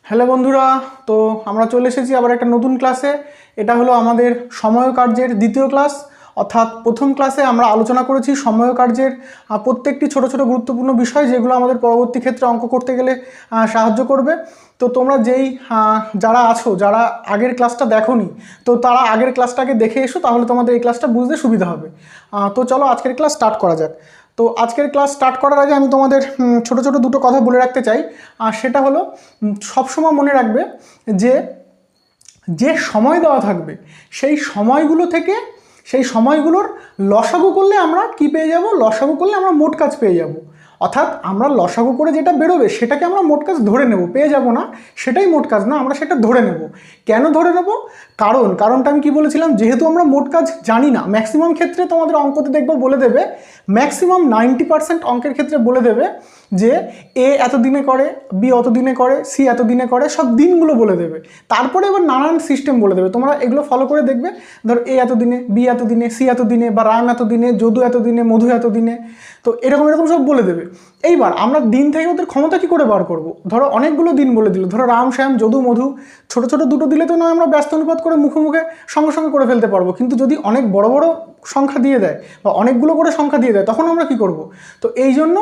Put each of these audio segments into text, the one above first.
Hello বন্ধুরা, তো আমরা চলে এসেছি আবার একটা নতুন ক্লাসে। এটা হলো আমাদের সময় কার্যের দ্বিতীয় ক্লাস। অর্থাৎ প্রথম ক্লাসে আমরা আলোচনা করেছি সময় কার্যের প্রত্যেকটি ছোট ছোট গুরুত্বপূর্ণ বিষয়, যেগুলো আমাদের পরবর্তী ক্ষেত্রে অঙ্ক করতে গেলে সাহায্য করবে। তো তোমরা যারা আছো, যারা আগের ক্লাসটা দেখোনি, তো তারা আগের ক্লাসটাকে দেখে এসো, তাহলে তোমাদের এই ক্লাসটা বুঝতে সুবিধা হবে। তো চলো আজকের ক্লাস স্টার্ট করা যাক। তো আজকের ক্লাস স্টার্ট করার আগে আমি তোমাদের ছোট ছোট দুটো কথা বলে রাখতে চাই। আর সেটা হলো, সবসময় মনে রাখবে যে যে সময় দেওয়া থাকবে সেই সময়গুলো থেকে সেই সময়গুলোর লসাগু করলে আমরা কি পেয়ে যাব? লসাগু করলে আমরা মোট কাজ পেয়ে যাব। অর্থাৎ আমরা লসাগু করে যেটা বেরোবে সেটাকে আমরা মোট কাজ ধরে নেব, পেয়ে যাব না সেটাই মোট কাজ না, আমরা সেটা ধরে নেব। কেন ধরে নেব? কারণটা আমি কি বলেছিলাম, যেহেতু আমরা মোট কাজ জানি না। ম্যাক্সিমাম ক্ষেত্রে তোমাদের অঙ্কতে দেখবো বলে দেবে, ম্যাক্সিমাম 90% অঙ্কের ক্ষেত্রে বলে দেবে যে এ এত দিনে করে, বি অত দিনে করে, সি এত দিনে করে, সব দিনগুলো বলে দেবে। তারপরে এবার নানান সিস্টেম বলে দেবে, তোমরা এগুলো ফলো করে দেখবে। ধর এ এত দিনে, বি এত দিনে, সি এত দিনে, বা রাম এত দিনে, যদু এত দিনে, মধু এত দিনে, তো এরকম এরকম সব বলে দেবে। এইবার আমরা দিন থেকে ওদের ক্ষমতা কি করে বার করব? ধরো অনেকগুলো দিন বলে দিল, ধরো রাম, শ্যাম, যদু, মধু, ছোট ছোট দুটো দিলে তো নয় আমরা ব্যস্ত অনুপাত করে মুখে মুখে সঙ্গে সঙ্গে করে ফেলতে পারবো। কিন্তু যদি অনেক বড় বড় সংখ্যা দিয়ে দেয় বা অনেকগুলো করে সংখ্যা দিয়ে দেয়, তখন আমরা কি করব? তো এই জন্য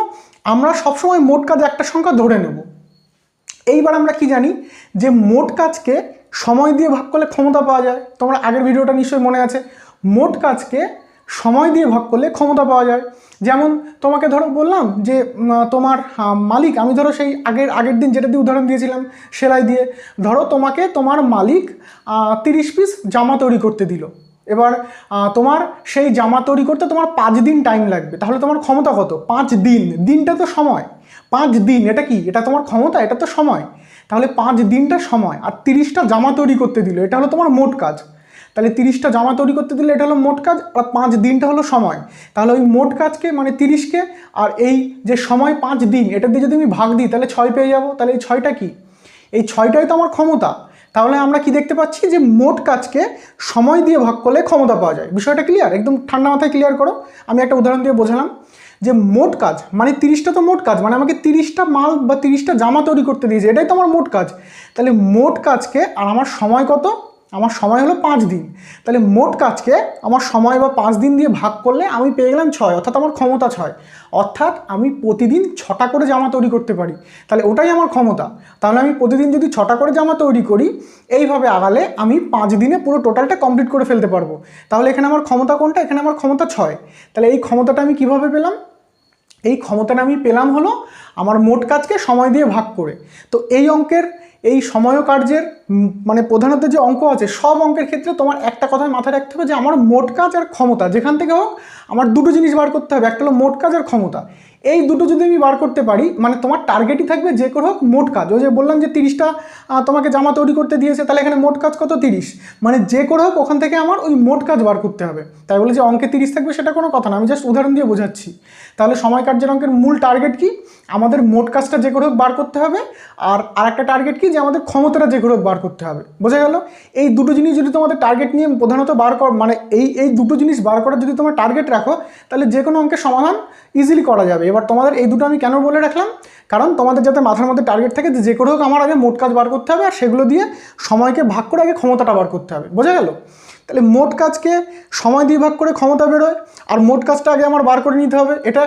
আমরা সবসময় মোট কাজ একটা সংখ্যা ধরে নেব। এইবার আমরা কি জানি যে মোট কাজকে সময় দিয়ে ভাগ করলে ক্ষমতা পাওয়া যায়। তোমরা আগের ভিডিওটা নিশ্চয়ই মনে আছে, মোট কাজকে সময় দিয়ে ভাগ করলে ক্ষমতা পাওয়া যায়। যেমন তোমাকে ধরো বললাম যে তোমার মালিক, আমি ধরো সেই আগের দিন যেটা দিয়ে উদাহরণ দিয়েছিলাম সেলাই দিয়ে, ধরো তোমাকে তোমার মালিক 30 পিস জামা তৈরি করতে দিল। এবার তোমার সেই জামা তৈরি করতে তোমার 5 দিন টাইম লাগবে, তাহলে তোমার ক্ষমতা কত? 5 দিন। দিনটা তো সময়, 5 দিন এটা কি? এটা তোমার ক্ষমতা, এটা তো সময়। তাহলে 5 দিনটা সময়, আর 30টা জামা তৈরি করতে দিল, এটা হলো তোমার মোট কাজ। তাহলে 30টা জামা তৈরি করতে দিলে এটা হলো মোট কাজ, আর 5 দিনটা হলো সময়। তাহলে ওই মোট কাজকে মানে 30কে আর এই যে সময় 5 দিন, এটা দিয়ে যদি আমি ভাগ দিই তাহলে 6 পেয়ে যাবো। তাহলে এই 6টা কি? এই 6টাই তো আমার ক্ষমতা। তাহলে আমরা কি দেখতে পাচ্ছি যে মোট কাজকে সময় দিয়ে ভাগ করলে ক্ষমতা পাওয়া যায়। বিষয়টা ক্লিয়ার? একদম ঠান্ডা মাথায় ক্লিয়ার করো। আমি একটা উদাহরণ দিয়ে বোঝালাম যে মোট কাজ মানে 30টা তো মোট কাজ, মানে আমাকে 30টা মাল বা 30টা জামা তৈরি করতে দিয়েছে, এটাই তো আমার মোট কাজ। তাহলে মোট কাজকে, আর আমার সময় কত? আমার সময় হলো 5 দিন। তাহলে মোট কাজকে আমার সময় বা 5 দিন দিয়ে ভাগ করলে আমি পেয়ে গেলাম 6, অর্থাৎ আমার ক্ষমতা 6। অর্থাৎ আমি প্রতিদিন 6টা করে জামা তৈরি করতে পারি, তাহলে ওটাই আমার ক্ষমতা। তাহলে আমি প্রতিদিন যদি 6টা করে জামা তৈরি করি, এইভাবে আগালে আমি 5 দিনে পুরো টোটালটা কমপ্লিট করে ফেলতে পারবো। তাহলে এখানে আমার ক্ষমতা কোনটা? এখানে আমার ক্ষমতা 6। তাহলে এই ক্ষমতাটা আমি কিভাবে পেলাম? এই ক্ষমতাটা আমি পেলাম হলো আমার মোট কাজকে সময় দিয়ে ভাগ করে। তো এই অঙ্কের, এই সময় কার্যের মানে প্রধানত যে অঙ্ক আছে, সব অঙ্কের ক্ষেত্রে তোমার একটা কথায় মাথায় রাখতে হবে যে আমার মোট কাজ আর ক্ষমতা যেখান থেকে হোক আমার দুটো জিনিস বার করতে হবে। একটা হলো মোট কাজ আর ক্ষমতা। এই দুটো যদি আমি বার করতে পারি, মানে তোমার টার্গেটই থাকবে যে করে হোক মোট কাজ। ওই যে বললাম যে 30টা তোমাকে জামা তৈরি করতে দিয়েছে, তাহলে এখানে মোট কাজ কত? 30। মানে যে করে হোক ওখান থেকে আমার ওই মোট কাজ বার করতে হবে। তাই বলে যে অঙ্কে 30 থাকবে সেটা কোনো কথা না, আমি জাস্ট উদাহরণ দিয়ে বোঝাচ্ছি। তাহলে সময় কার্যের অঙ্কের মূল টার্গেট কি? আমাদের মোট কাজটা যে করে হোক বার করতে হবে, আর আরেকটা টার্গেট কি? যে আমাদের ক্ষমতাটা যে করে হোক বার করতে হবে। বোঝা গেল? এই দুটো জিনিস যদি তোমাদের টার্গেট নিয়ে প্রধানত বার কর, মানে এই দুটো জিনিস বার করার যদি তোমার টার্গেট রাখো, তাহলে যে কোনো অঙ্কের সমাধান ইজিলি করা যাবে। এবার তোমাদের এই দুটো আমি কেন বলে রাখলাম? কারণ তোমাদের যাতে মাথার মধ্যে টার্গেট থাকে যে করে হোক আমার আগে মোট কাজ বার করতে হবে, আর সেগুলো দিয়ে সময়কে ভাগ করে আগে ক্ষমতাটা বার করতে হবে। বোঝা গেল? তাহলে মোট কাজকে সময় দিয়ে ভাগ করে ক্ষমতা বেরোয়, আর মোট কাজটা আগে আমার বার করে নিতে হবে। এটা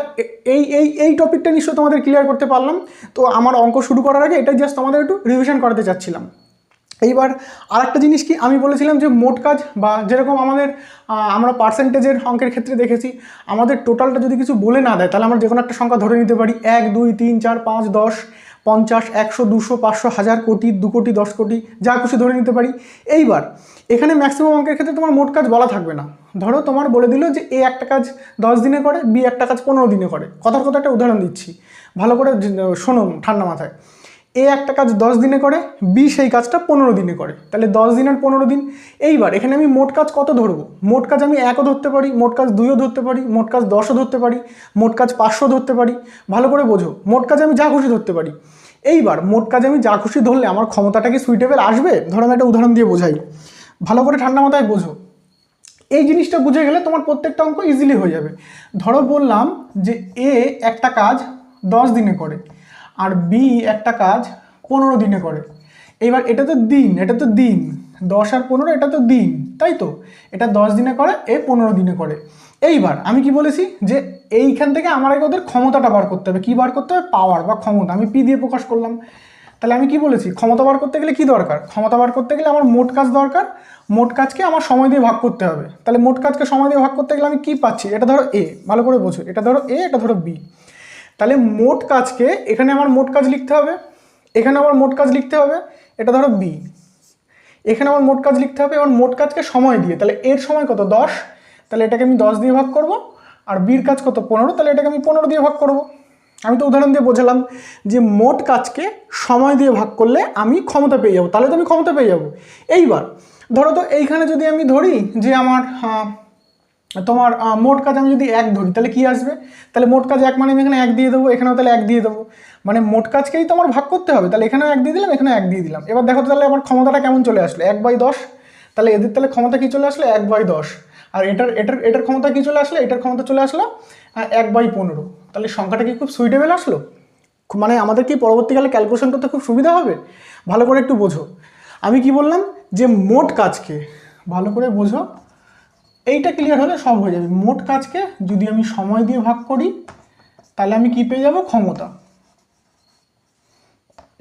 এই টপিকটা নিশ্চয়ই তোমাদের ক্লিয়ার করতে পারলাম। তো আমার অঙ্ক শুরু করার আগে এটাই জাস্ট তোমাদের একটু রিভিশন করাতে চাচ্ছিলাম। এইবার আরেকটা জিনিস কি, আমি বলেছিলাম যে মোট কাজ বা যেরকম আমরা পার্সেন্টেজের অঙ্কের ক্ষেত্রে দেখেছি, আমাদের টোটালটা যদি কিছু বলে না দেয়, তাহলে আমরা যে কোনো একটা সংখ্যা ধরে নিতে পারি। 1 2 3 4 5 10 50 100 200 500 1000 কোটি 2 কোটি 10 কোটি যা খুশি ধরে নিতে পারি। এইবার এখানে ম্যাক্সিমাম অঙ্কের ক্ষেত্রে তোমার মোট কাজ বলা থাকবে না। ধরো তোমার বলে দিল যে এ একটা কাজ 10 দিনে করে, বি একটা কাজ 15 দিনে করে। কথার কথা একটা উদাহরণ দিচ্ছি, ভালো করে শোনো ঠান্ডা মাথায়। এ একটা কাজ 10 দিনে করে, বি সেই কাজটা 15 দিনে করে, তাহলে 10 দিন আর 15 দিন। এইবার এখানে আমি মোট কাজ কত ধরবো? মোট কাজ আমি 1ও ধরতে পারি, মোট কাজ 2ও ধরতে পারি, মোট কাজ 10ও ধরতে পারি, মোট কাজ 500 ধরতে পারি। ভালো করে বোঝো, মোট কাজ আমি যা খুশি ধরতে পারি। এইবার মোট কাজ আমি যা খুশি ধরলে আমার ক্ষমতাটা কি সুইটেবল আসবে? ধরো আমি একটা উদাহরণ দিয়ে বোঝাই, ভালো করে ঠান্ডা মাথায় বোঝো। এই জিনিসটা বুঝে গেলে তোমার প্রত্যেকটা অঙ্ক ইজিলি হয়ে যাবে। ধরো বললাম যে এ একটা কাজ 10 দিনে করে, আর বি একটা কাজ 15 দিনে করে। এইবার এটা তো দিন, 10 আর 15 এটা তো দিন, তাই তো? এটা 10 দিনে করে, এ 15 দিনে করে। এইবার আমি কি বলেছি যে এইখান থেকে আমার আগে ওদের ক্ষমতাটা বার করতে হবে। কি বার করতে হবে? পাওয়ার বা ক্ষমতা। আমি পি দিয়ে প্রকাশ করলাম। তাহলে আমি কি বলেছি, ক্ষমতা বার করতে গেলে কি দরকার? ক্ষমতা বার করতে গেলে আমার মোট কাজ দরকার। মোট কাজকে আমার সময় দিয়ে ভাগ করতে হবে। তাহলে মোট কাজকে সময় দিয়ে ভাগ করতে গেলে আমি কি পাচ্ছি? এটা ধরো এ, ভালো করে বোঝো, এটা ধরো এ, এটা ধরো বি। তাহলে মোট কাজকে এখানে আমার মোট কাজ লিখতে হবে, এখানে আমার মোট কাজ লিখতে হবে, এটা ধরো বি, এখানে আমার মোট কাজ লিখতে হবে। এবার মোট কাজকে সময় দিয়ে, তাহলে এর সময় কত? 10, তাহলে এটাকে আমি 10 দিয়ে ভাগ করব। আর বির কাজ কত? 15, তাহলে এটাকে আমি 15 দিয়ে ভাগ করব। আমি তো উদাহরণ দিয়ে বোঝালাম যে মোট কাজকে সময় দিয়ে ভাগ করলে আমি ক্ষমতা পেয়ে যাবো, তাহলে তো আমি ক্ষমতা পেয়ে যাবো। এইবার ধরো তো এইখানে যদি আমি ধরি যে আমার তোমার মোট কাজ আমি যদি 1 ধরি, তাহলে কি আসবে? তাহলে মোট কাজ 1 মানে আমি এখানে 1 দিয়ে দেবো, এখানেও তাহলে 1 দিয়ে দেবো। মানে মোট কাজকেই তো আমার ভাগ করতে হবে, তাহলে এখানেও 1 দিয়ে দিলাম, এখানেও 1 দিয়ে দিলাম। এবার দেখো তো তাহলে আমার ক্ষমতাটা কেমন চলে আসলো? 1/10। তাহলে এদের তাহলে ক্ষমতা কি চলে আসলো? 1/10। আর এটার ক্ষমতা কি চলে আসলো? এটার ক্ষমতা চলে আসলো 1/15। তাহলে সংখ্যাটা কি খুব সুইটেবল আসলো? মানে আমাদের কি পরবর্তীকালে ক্যালকুলেশন করতে খুব সুবিধা হবে? ভালো করে একটু বোঝো। আমি কি বললাম যে মোট কাজকে, ভালো করে বোঝো, এইটা ক্লিয়ার হলে সব হয়ে যাবে। মোট কাজকে যদি আমি সময় দিয়ে ভাগ করি, তাহলে আমি কি পেয়ে যাব? ক্ষমতা।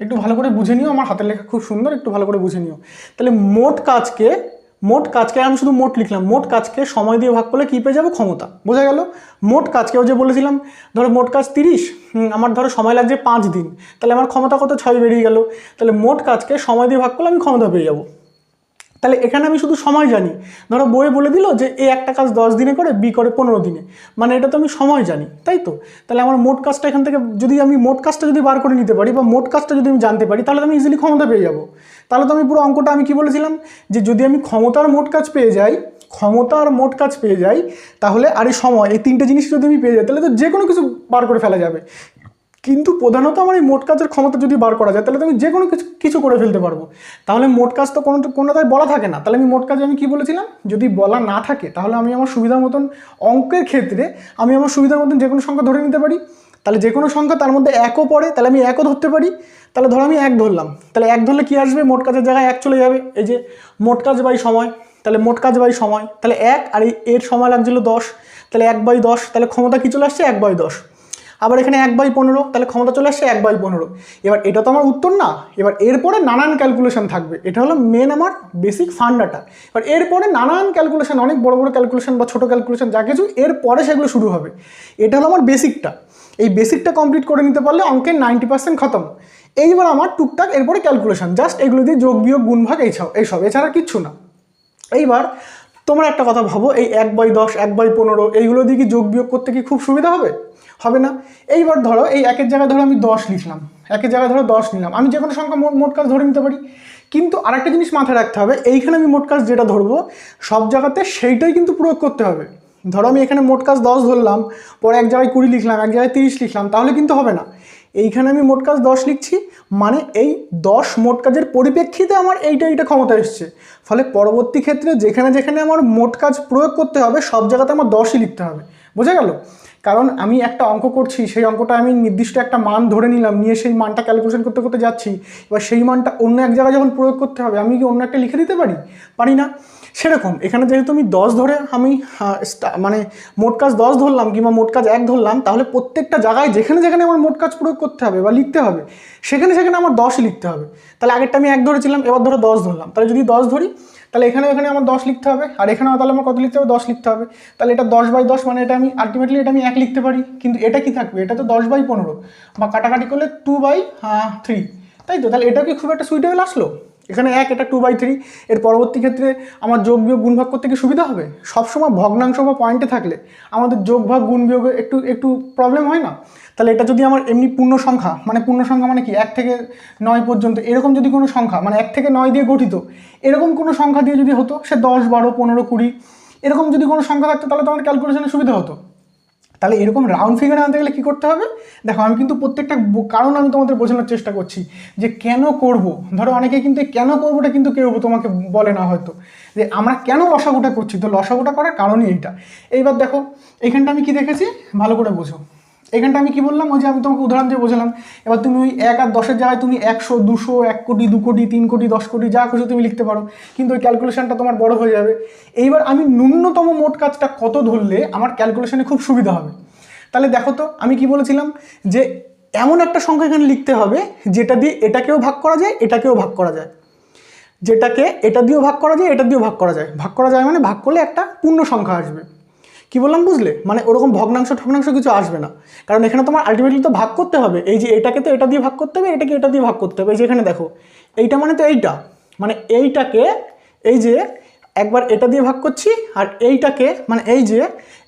একটু ভালো করে বুঝে নিও, আমার হাতের লেখা খুব সুন্দর, একটু ভালো করে বুঝে নিও। তাহলে মোট কাজকে আমি শুধু মোট লিখলাম, মোট কাজকে সময় দিয়ে ভাগ করলে কি পেয়ে যাবো? ক্ষমতা। বোঝা গেল? মোট কাজকেও যে বলেছিলাম, ধরো মোট কাজ 30, আমার ধরো সময় লাগছে 5 দিন, তাহলে আমার ক্ষমতা কত? 6 বেরিয়ে গেল। তাহলে মোট কাজকে সময় দিয়ে ভাগ করলে আমি ক্ষমতা পেয়ে যাবো। তাহলে এখানে আমি শুধু সময় জানি। ধরো বইয়ে বলে দিল যে এ একটা কাজ 10 দিনে করে, বি করে 15 দিনে, মানে এটা তো আমি সময় জানি, তাই তো? তাহলে আমার মোট কাজটা এখান থেকে যদি আমি মোট কাজটা যদি বার করে নিতে পারি, বা মোট কাজটা যদি আমি জানতে পারি, তাহলে তো আমি ইজিলি ক্ষমতা পেয়ে যাবো। তাহলে তো আমি পুরো অঙ্কটা আমি কি বলেছিলাম যে যদি আমি ক্ষমতার মোট কাজ পেয়ে যাই, তাহলে আর এই সময়, এই 3টে জিনিস যদি আমি পেয়ে যাই, তাহলে তো যে কোনো কিছু বার করে ফেলা যাবে। কিন্তু প্রধানত আমার এই মোট কাজের ক্ষমতা যদি বার করা যায়, তাহলে তো আমি যে কোনো কিছু করে ফেলতে পারবো। তাহলে মোট কাজ তো কোনোটাই বলা থাকে না। তাহলে আমি মোট কাজে আমি কি বলেছিলাম, যদি বলা না থাকে, তাহলে আমি আমার সুবিধার মতন অঙ্কের ক্ষেত্রে আমি আমার সুবিধার মতন যে কোনো সংখ্যা ধরে নিতে পারি। তাহলে যে কোনো সংখ্যা, তার মধ্যে 1ও পড়ে, তাহলে আমি 1ও ধরতে পারি। তাহলে ধরো আমি 1 ধরলাম, তাহলে 1 ধরলে কি আসবে? মোট কাজের জায়গায় 1 চলে যাবে। এই যে মোট কাজ বাই সময়, তাহলে মোট কাজ বাই সময়, তাহলে 1, আর এর সময় লাগছিল 10, তাহলে 1/10, তাহলে ক্ষমতা কি চলে আসছে? 1/10। আবার এখানে 1/15, তাহলে ক্ষমতা চলে আসছে 1/15। এবার এটা তো আমার উত্তর না। এবার এরপরে নানান ক্যালকুলেশন থাকবে, এটা হলো মেন আমার বেসিক ফান্ডাটা। এবার এরপরে নানান ক্যালকুলেশন, অনেক বড় বড় ক্যালকুলেশন বা ছোটো ক্যালকুলেশন যা কিছু, এরপরে সেগুলো শুরু হবে। এটা হলো আমার বেসিকটা। এই বেসিকটা কমপ্লিট করে নিতে পারলে অঙ্কের 90% খতম। এইবার আমার টুকটাক এরপরে ক্যালকুলেশন, জাস্ট এগুলো দিয়ে যোগ বিয়োগ গুণ ভাগ এইসব, এছাড়া কিচ্ছু না। এইবার তোমরা একটা কথা ভাবো, এই 1/10, 1/15 এইগুলো দিয়ে কি যোগ বিয়োগ করতে কি খুব সুবিধা হবে? হবে না। এইবার ধরো এই 1-এর জায়গায় ধরো আমি 10 লিখলাম, 1-এর জায়গায় ধরো 10 নিলাম, আমি যে কোনো সংখ্যা মোট কাজ ধরে নিতে পারি। কিন্তু আরেকটা জিনিস মাথায় রাখতে হবে, এইখানে আমি মোট কাজ যেটা ধরবো, সব জায়গাতে সেইটাই কিন্তু প্রয়োগ করতে হবে। ধরো আমি এখানে মোট কাজ 10 ধরলাম, পরে এক জায়গায় 20 লিখলাম, এক জায়গায় 30 লিখলাম, তাহলে কিন্তু হবে না। এইখানে আমি মোট কাজ 10 লিখছি, মানে এই 10 মোট কাজের পরিপ্রেক্ষিতে আমার এইটা ক্ষমতা এসছে। ফলে পরবর্তী ক্ষেত্রে যেখানে যেখানে আমার মোট কাজ প্রয়োগ করতে হবে, সব জায়গাতে আমার 10ই লিখতে হবে। বোঝা গেল? কারণ আমি একটা অঙ্ক করছি, সেই অঙ্কটা আমি নির্দিষ্ট একটা মান ধরে নিলাম, নিয়ে সেই মানটা ক্যালকুলেশন করতে করতে যাচ্ছি। এবার সেই মানটা অন্য এক জায়গায় যখন প্রয়োগ করতে হবে, আমি কি অন্য একটা লিখে দিতে পারি না? সেরকম এখানে যেহেতু আমি 10 ধরে আমি মানে মোট কাজ 10 ধরলাম, কিংবা মোট কাজ 1 ধরলাম, তাহলে প্রত্যেকটা জায়গায় যেখানে যেখানে আমার মোট কাজ প্রয়োগ করতে হবে বা লিখতে হবে, সেখানে সেখানে আমার 10ই লিখতে হবে। তাহলে আগেরটা আমি 1 ধরেছিলাম, এবার ধরো 10 ধরলাম, তাহলে যদি 10 ধরি, তাহলে এখানে আমার 10 লিখতে হবে, আর এখানেও তাহলে আমার কত লিখতে হবে? 10 লিখতে হবে। তাহলে এটা 10/10, মানে এটা আমি আলটিমেটলি এটা আমি 1 লিখতে পারি। কিন্তু এটা কি থাকবে? এটা তো 10/15, বা কাটাকাটি করলে 2/3, তাই তো? তাহলে এটা কি খুব একটা সুইটেবল আসলো? এখানে 1, এটা 2/3। এর পরবর্তী ক্ষেত্রে আমার যোগ বিয়োগ গুণ ভাগ করতে কি সুবিধা হবে? সবসময় ভগ্নাংশ বা পয়েন্টে থাকলে আমাদের যোগ ভাগ গুণ বিয়োগে একটু প্রবলেম হয় না? তাহলে এটা যদি আমার এমনি পূর্ণ সংখ্যা মানে কি 1 থেকে 9 পর্যন্ত এরকম যদি কোনো সংখ্যা, মানে 1 থেকে 9 দিয়ে গঠিত এরকম কোনো সংখ্যা দিয়ে যদি হতো, সে 10, 12, 15, 20 এরকম যদি কোনো সংখ্যা থাকতো, তাহলে তো আমার ক্যালকুলেশনে সুবিধা হতো। তাহলে এরকম রাউন্ড ফিগারে আনতে গেলে কী করতে হবে? দেখো, আমি কিন্তু প্রত্যেকটা কারণ আমি তোমাদের বোঝানোর চেষ্টা করছি যে কেন করব। ধরো অনেকে কিন্তু কেন করবোটা কিন্তু কেউ তোমাকে বলে না হয়তো, যে আমরা কেন লসাগুটা করছি। তো লসাগুটা করার কারণই এইটা। এইবার দেখো, এইখানটা আমি কি দেখেছি, ভালো করে বোঝো। এখানটা আমি কি বললাম, ওই যে আমি তোমাকে উদাহরণ দিয়ে বোঝালাম। এবার তুমি ওই 1 আর 10-এর জায়গায় তুমি 100, 200, 1 কোটি, 2 কোটি, 3 কোটি, 10 কোটি যা খুশি তুমি লিখতে পারো, কিন্তু ওই ক্যালকুলেশনটা তোমার বড় হয়ে যাবে। এইবার আমি ন্যূনতম মোট কাজটা কত ধরলে আমার ক্যালকুলেশনে খুব সুবিধা হবে। তাহলে দেখো তো আমি কি বলেছিলাম, যে এমন একটা সংখ্যা এখানে লিখতে হবে যেটা দিয়ে এটাকেও ভাগ করা যায়, এটাকেও ভাগ করা যায়, যেটাকে এটা দিয়েও ভাগ করা যায়, এটা দিয়েও ভাগ করা যায়। ভাগ করা যায় মানে ভাগ করলে একটা পূর্ণ সংখ্যা আসবে। কি বললাম বুঝলে? মানে ওরকম ভগ্নাংশ ঠগ্নাংশ কিছু আসবে না, কারণ এখানে তোমার আলটিমেটলি তো ভাগ করতে হবে। এই যে এটাকে তো এটা দিয়ে ভাগ করতে হবে, এটাকে এটা দিয়ে ভাগ করতে হবে। এই যে এখানে দেখো, এইটা মানে তো এইটা, মানে এইটাকে এই যে একবার এটা দিয়ে ভাগ করছি, আর এইটাকে মানে এই যে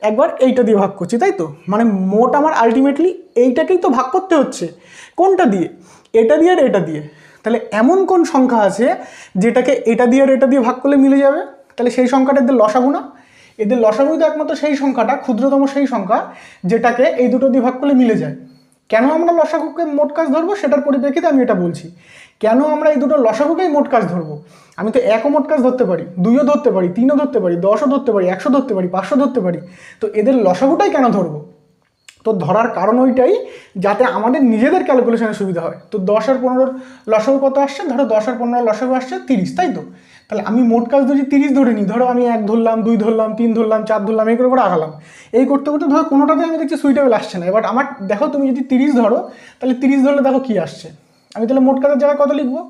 একবার এইটা দিয়ে ভাগ করছি, তাই তো? মানে মোট আমার আলটিমেটলি এইটাকেই তো ভাগ করতে হচ্ছে। কোনটা দিয়ে? এটা দিয়ে আর এটা দিয়ে। তাহলে এমন কোন সংখ্যা আছে যেটাকে এটা দিয়ে আর এটা দিয়ে ভাগ করলে মিলে যাবে? তাহলে সেই সংখ্যাটা এদের লসাগু না? এদের লসাগু তো একমাত্র সেই সংখ্যাটা, ক্ষুদ্রতম সেই সংখ্যা যেটাকে এই দুটো দিয়ে ভাগ করলে মিলে যায়। কেন আমরা লসাগুকে মোট কাজ ধরবো সেটার পরিপ্রেক্ষিতে আমি এটা বলছি। কেন আমরা এই দুটো লসাগুকেই মোট কাজ ধরবো? আমি তো 1ও মোট কাজ ধরতে পারি, 2ও ধরতে পারি, 3ও ধরতে পারি, 10ও ধরতে পারি, 100 ধরতে পারি, 500 ধরতে পারি। তো এদের লসাগুটাই কেন ধরবো? তো ধরার কারণ ওইটাই, যাতে আমাদের নিজেদের ক্যালকুলেশনে সুবিধা হয়। তো 10 আর 15 লসাগু কত আসছে? ধরো 10 আর 15 লসাগু আসছে 30, তাই তো? তাহলে আমি মোট কাজ যদি 30 ধরে নিই, ধরো আমি 1 ধরলাম, 2 ধরলাম, 3 ধরলাম, 4 ধরলাম, এই করে আগালাম। এই করতে করতে ধরো কোনোটাতে আমি দেখছি সুইটেবল আসছে না। এবার আমার দেখো, তুমি যদি 30 ধরো, তাহলে 30 ধরলে দেখো কি আসছে। আমি তাহলে মোট কাজের জায়গায় কত লিখবো?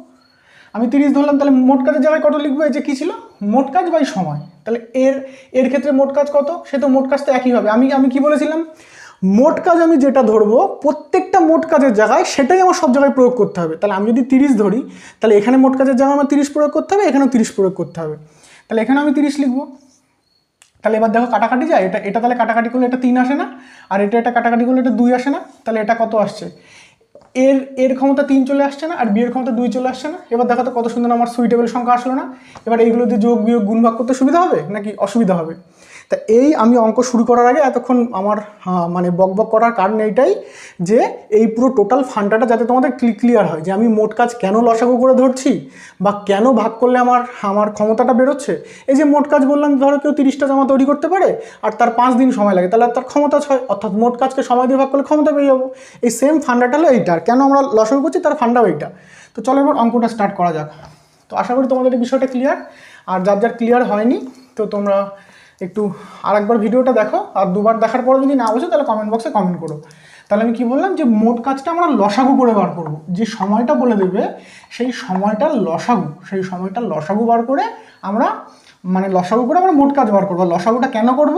আমি 30 ধরলাম, তাহলে মোট কাজের জায়গায় কত লিখবো? এই যে কী ছিল, মোট কাজ বাই সময়। তাহলে এর ক্ষেত্রে মোট কাজ কত? সে তো মোট কাজ তো একই হবে। আমি কি বলেছিলাম, মোট কাজ আমি যেটা ধরবো প্রত্যেকটা মোট কাজের জায়গায় সেটাই আমার সব জায়গায় প্রয়োগ করতে হবে। তাহলে আমি যদি 30 ধরি, তাহলে এখানে মোট কাজের জায়গায় আমার 30 প্রয়োগ করতে হবে, এখানেও 30 প্রয়োগ করতে হবে। তাহলে এখানে আমি 30 লিখবো। তাহলে এবার দেখো কাটাকাটি যায়, এটা তাহলে কাটাকাটি করলে এটা 3 আসে না, আর এটা কাটাকাটি করলে এটা 2 আসে না। তাহলে এটা কত আসছে? এর ক্ষমতা 3 চলে আসছে না, আর বিয়ের ক্ষমতা 2 চলে আসছে না। এবার দেখো তো কত সুন্দর আমার সুইটেবল সংখ্যা আসলো না? এবার এইগুলো দিয়ে যোগ বিয়োগ গুণ ভাগ করতে সুবিধা হবে নাকি অসুবিধা হবে? তা এই আমি অঙ্ক শুরু করার আগে এতক্ষণ আমার মানে বকবক করার কারণ এইটাই, যে এই পুরো টোটাল ফান্ডাটা যাতে তোমাদের ক্লিয়ার হয়, যে আমি মোট কাজ কেন লসাগু করে ধরছি, বা কেন ভাগ করলে আমার ক্ষমতাটা বেরোচ্ছে। এই যে মোট কাজ বললাম, ধরো কেউ 30টা জামা তৈরি করতে পারে আর তার 5 দিন সময় লাগে, তাহলে তার ক্ষমতা 6, অর্থাৎ মোট কাজকে সময় দিয়ে ভাগ করলে ক্ষমতা পেয়ে যাবো। এই সেম ফান্ডাটা হলো এইটা, আর কেন আমরা লসাগু করছি তার ফান্ডাও এইটা। তো চলো এবার অঙ্কটা স্টার্ট করা যাক। তো আশা করি তোমাদের এই বিষয়টা ক্লিয়ার। আর যার ক্লিয়ার হয়নি, তো তোমরা একটু আরেকবার ভিডিওটা দেখো, আর দুবার দেখার পরে যদি না বোঝো তাহলে কমেন্ট বক্সে কমেন্ট করো। তাহলে আমি কি বললাম, যে মোট কাজটা আমরা লসাগু করে বার করব। যে সময়টা বলে দেবে সেই সময়টার লসাগু বার করে আমরা মানে লসাগু করে আমরা মোট কাজ বার করবো। লসাগুটা কেন করব?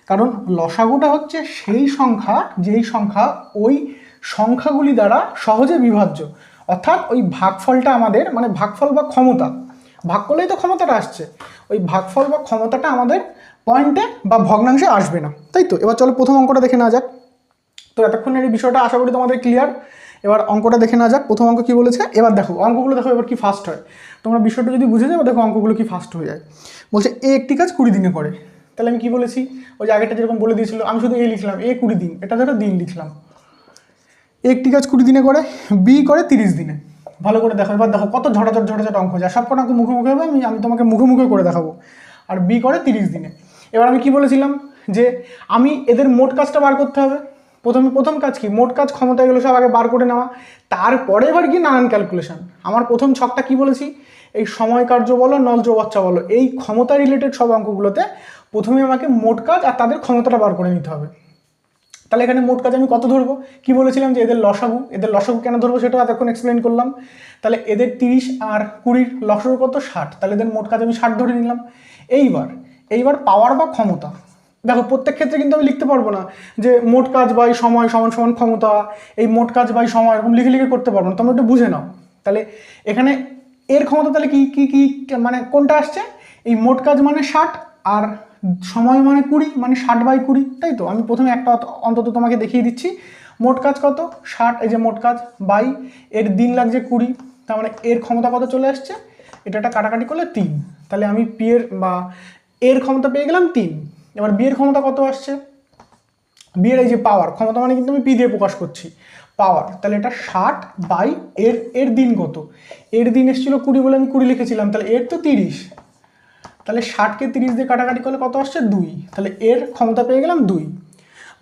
কারণ লসাগুটা হচ্ছে সেই সংখ্যা যেই সংখ্যা ওই সংখ্যাগুলি দ্বারা সহজে বিভাজ্য। অর্থাৎ ওই ভাগফলটা আমাদের, মানে ভাগফল বা ক্ষমতা, ভাগ করলেই তো ক্ষমতাটা আসছে, ওই ভাগফল বা ক্ষমতাটা আমাদের পয়েন্টে বা ভগ্নাংশে আসবে না, তাই তো? এবার চলো প্রথম অঙ্কটা দেখে নেওয়া যাক। তো এতক্ষণের এই বিষয়টা আশা করি তোমাদের ক্লিয়ার। এবার অঙ্কটা দেখে নেওয়া যাক। প্রথম অঙ্ক কি বলেছে, এবার দেখো অঙ্কগুলো দেখো এবার কি ফাস্ট হয়। তোমরা বিষয়টা যদি বুঝে যাও, দেখো অঙ্কগুলো কি ফাস্ট হয়ে যায়। বলছে এ একটি কাজ 20 দিনে করে। তাহলে আমি কি বলেছি, ওই যে আগেটা যেরকম বলে দিয়েছিল, আমি শুধু এ লিখলাম, এ 20 দিন, এটা ধরো দিন লিখলাম। এ একটি কাজ 20 দিনে করে, বি করে 30 দিনে। ভালো করে দেখো, এবার দেখো কত ঝটাঝট অঙ্ক যায়। সব কটা অঙ্ক মুখে হবে, আমি তোমাকে মুখে করে দেখাবো। আর বি করে 30 দিনে। এবার আমি কি বলেছিলাম, যে আমি এদের মোট কাজটা বার করতে হবে। প্রথম কাজ কি, মোট কাজ ক্ষমতা, এগুলো সব আগে বার করে নেওয়া, তারপরে এবার কি নানান ক্যালকুলেশন। আমার প্রথম ছকটা কি বলেছি, এই সময় কার্য বলো, নল চৌবাচ্চা বলো, এই ক্ষমতা রিলেটেড সব অঙ্কগুলোতে প্রথমে আমাকে মোট কাজ আর তাদের ক্ষমতাটা বার করে নিতে হবে। তাহলে এখানে মোট কাজ আমি কত ধরবো, কি বলেছিলাম, যে এদের লসাগু কেন ধরবো সেটাও এতক্ষণ এক্সপ্লেন করলাম। তাহলে এদের 30 আর 20 লসাগু কত, 60। তাহলে এদের মোট কাজ আমি 60 ধরে নিলাম। এইবার পাওয়ার বা ক্ষমতা, দেখো প্রত্যেক ক্ষেত্রে কিন্তু আমি লিখতে পারবো না যে মোট কাজ বাই সময় সমান সমান ক্ষমতা, এই মোট কাজ বাই সময় এরকম লিখে করতে পারবো না, তোমরা একটু বুঝে নাও। তাহলে এখানে এর ক্ষমতা তাহলে কি কি কি মানে কোনটা আসছে, এই মোট কাজ মানে 60 আর সময় মানে 20, মানে 60/20, তাই তো? আমি প্রথমে একটা অন্তত তোমাকে দেখিয়ে দিচ্ছি। মোট কাজ কত, 60, এই যে মোট কাজ বাই এর দিন লাগছে 20, তার মানে এর ক্ষমতা কত চলে আসছে, এটা একটা কাটাকাটি করলে 3। তাহলে আমি পি এর বা এর ক্ষমতা পেয়ে গেলাম 3। এবার বি এর ক্ষমতা কত আসছে, বি এর এই যে পাওয়ার, ক্ষমতা মানে কিন্তু আমি পি দিয়ে প্রকাশ করছি পাওয়ার। তাহলে এটা 60/এর দিন কত, এর দিন এসেছিল 20 বলে আমি 20 লিখেছিলাম, তাহলে এর তো 30। তাহলে 60কে 30 দিয়ে কাটাকাটি করলে কত আসছে, 2। তাহলে এর ক্ষমতা পেয়ে গেলাম 2।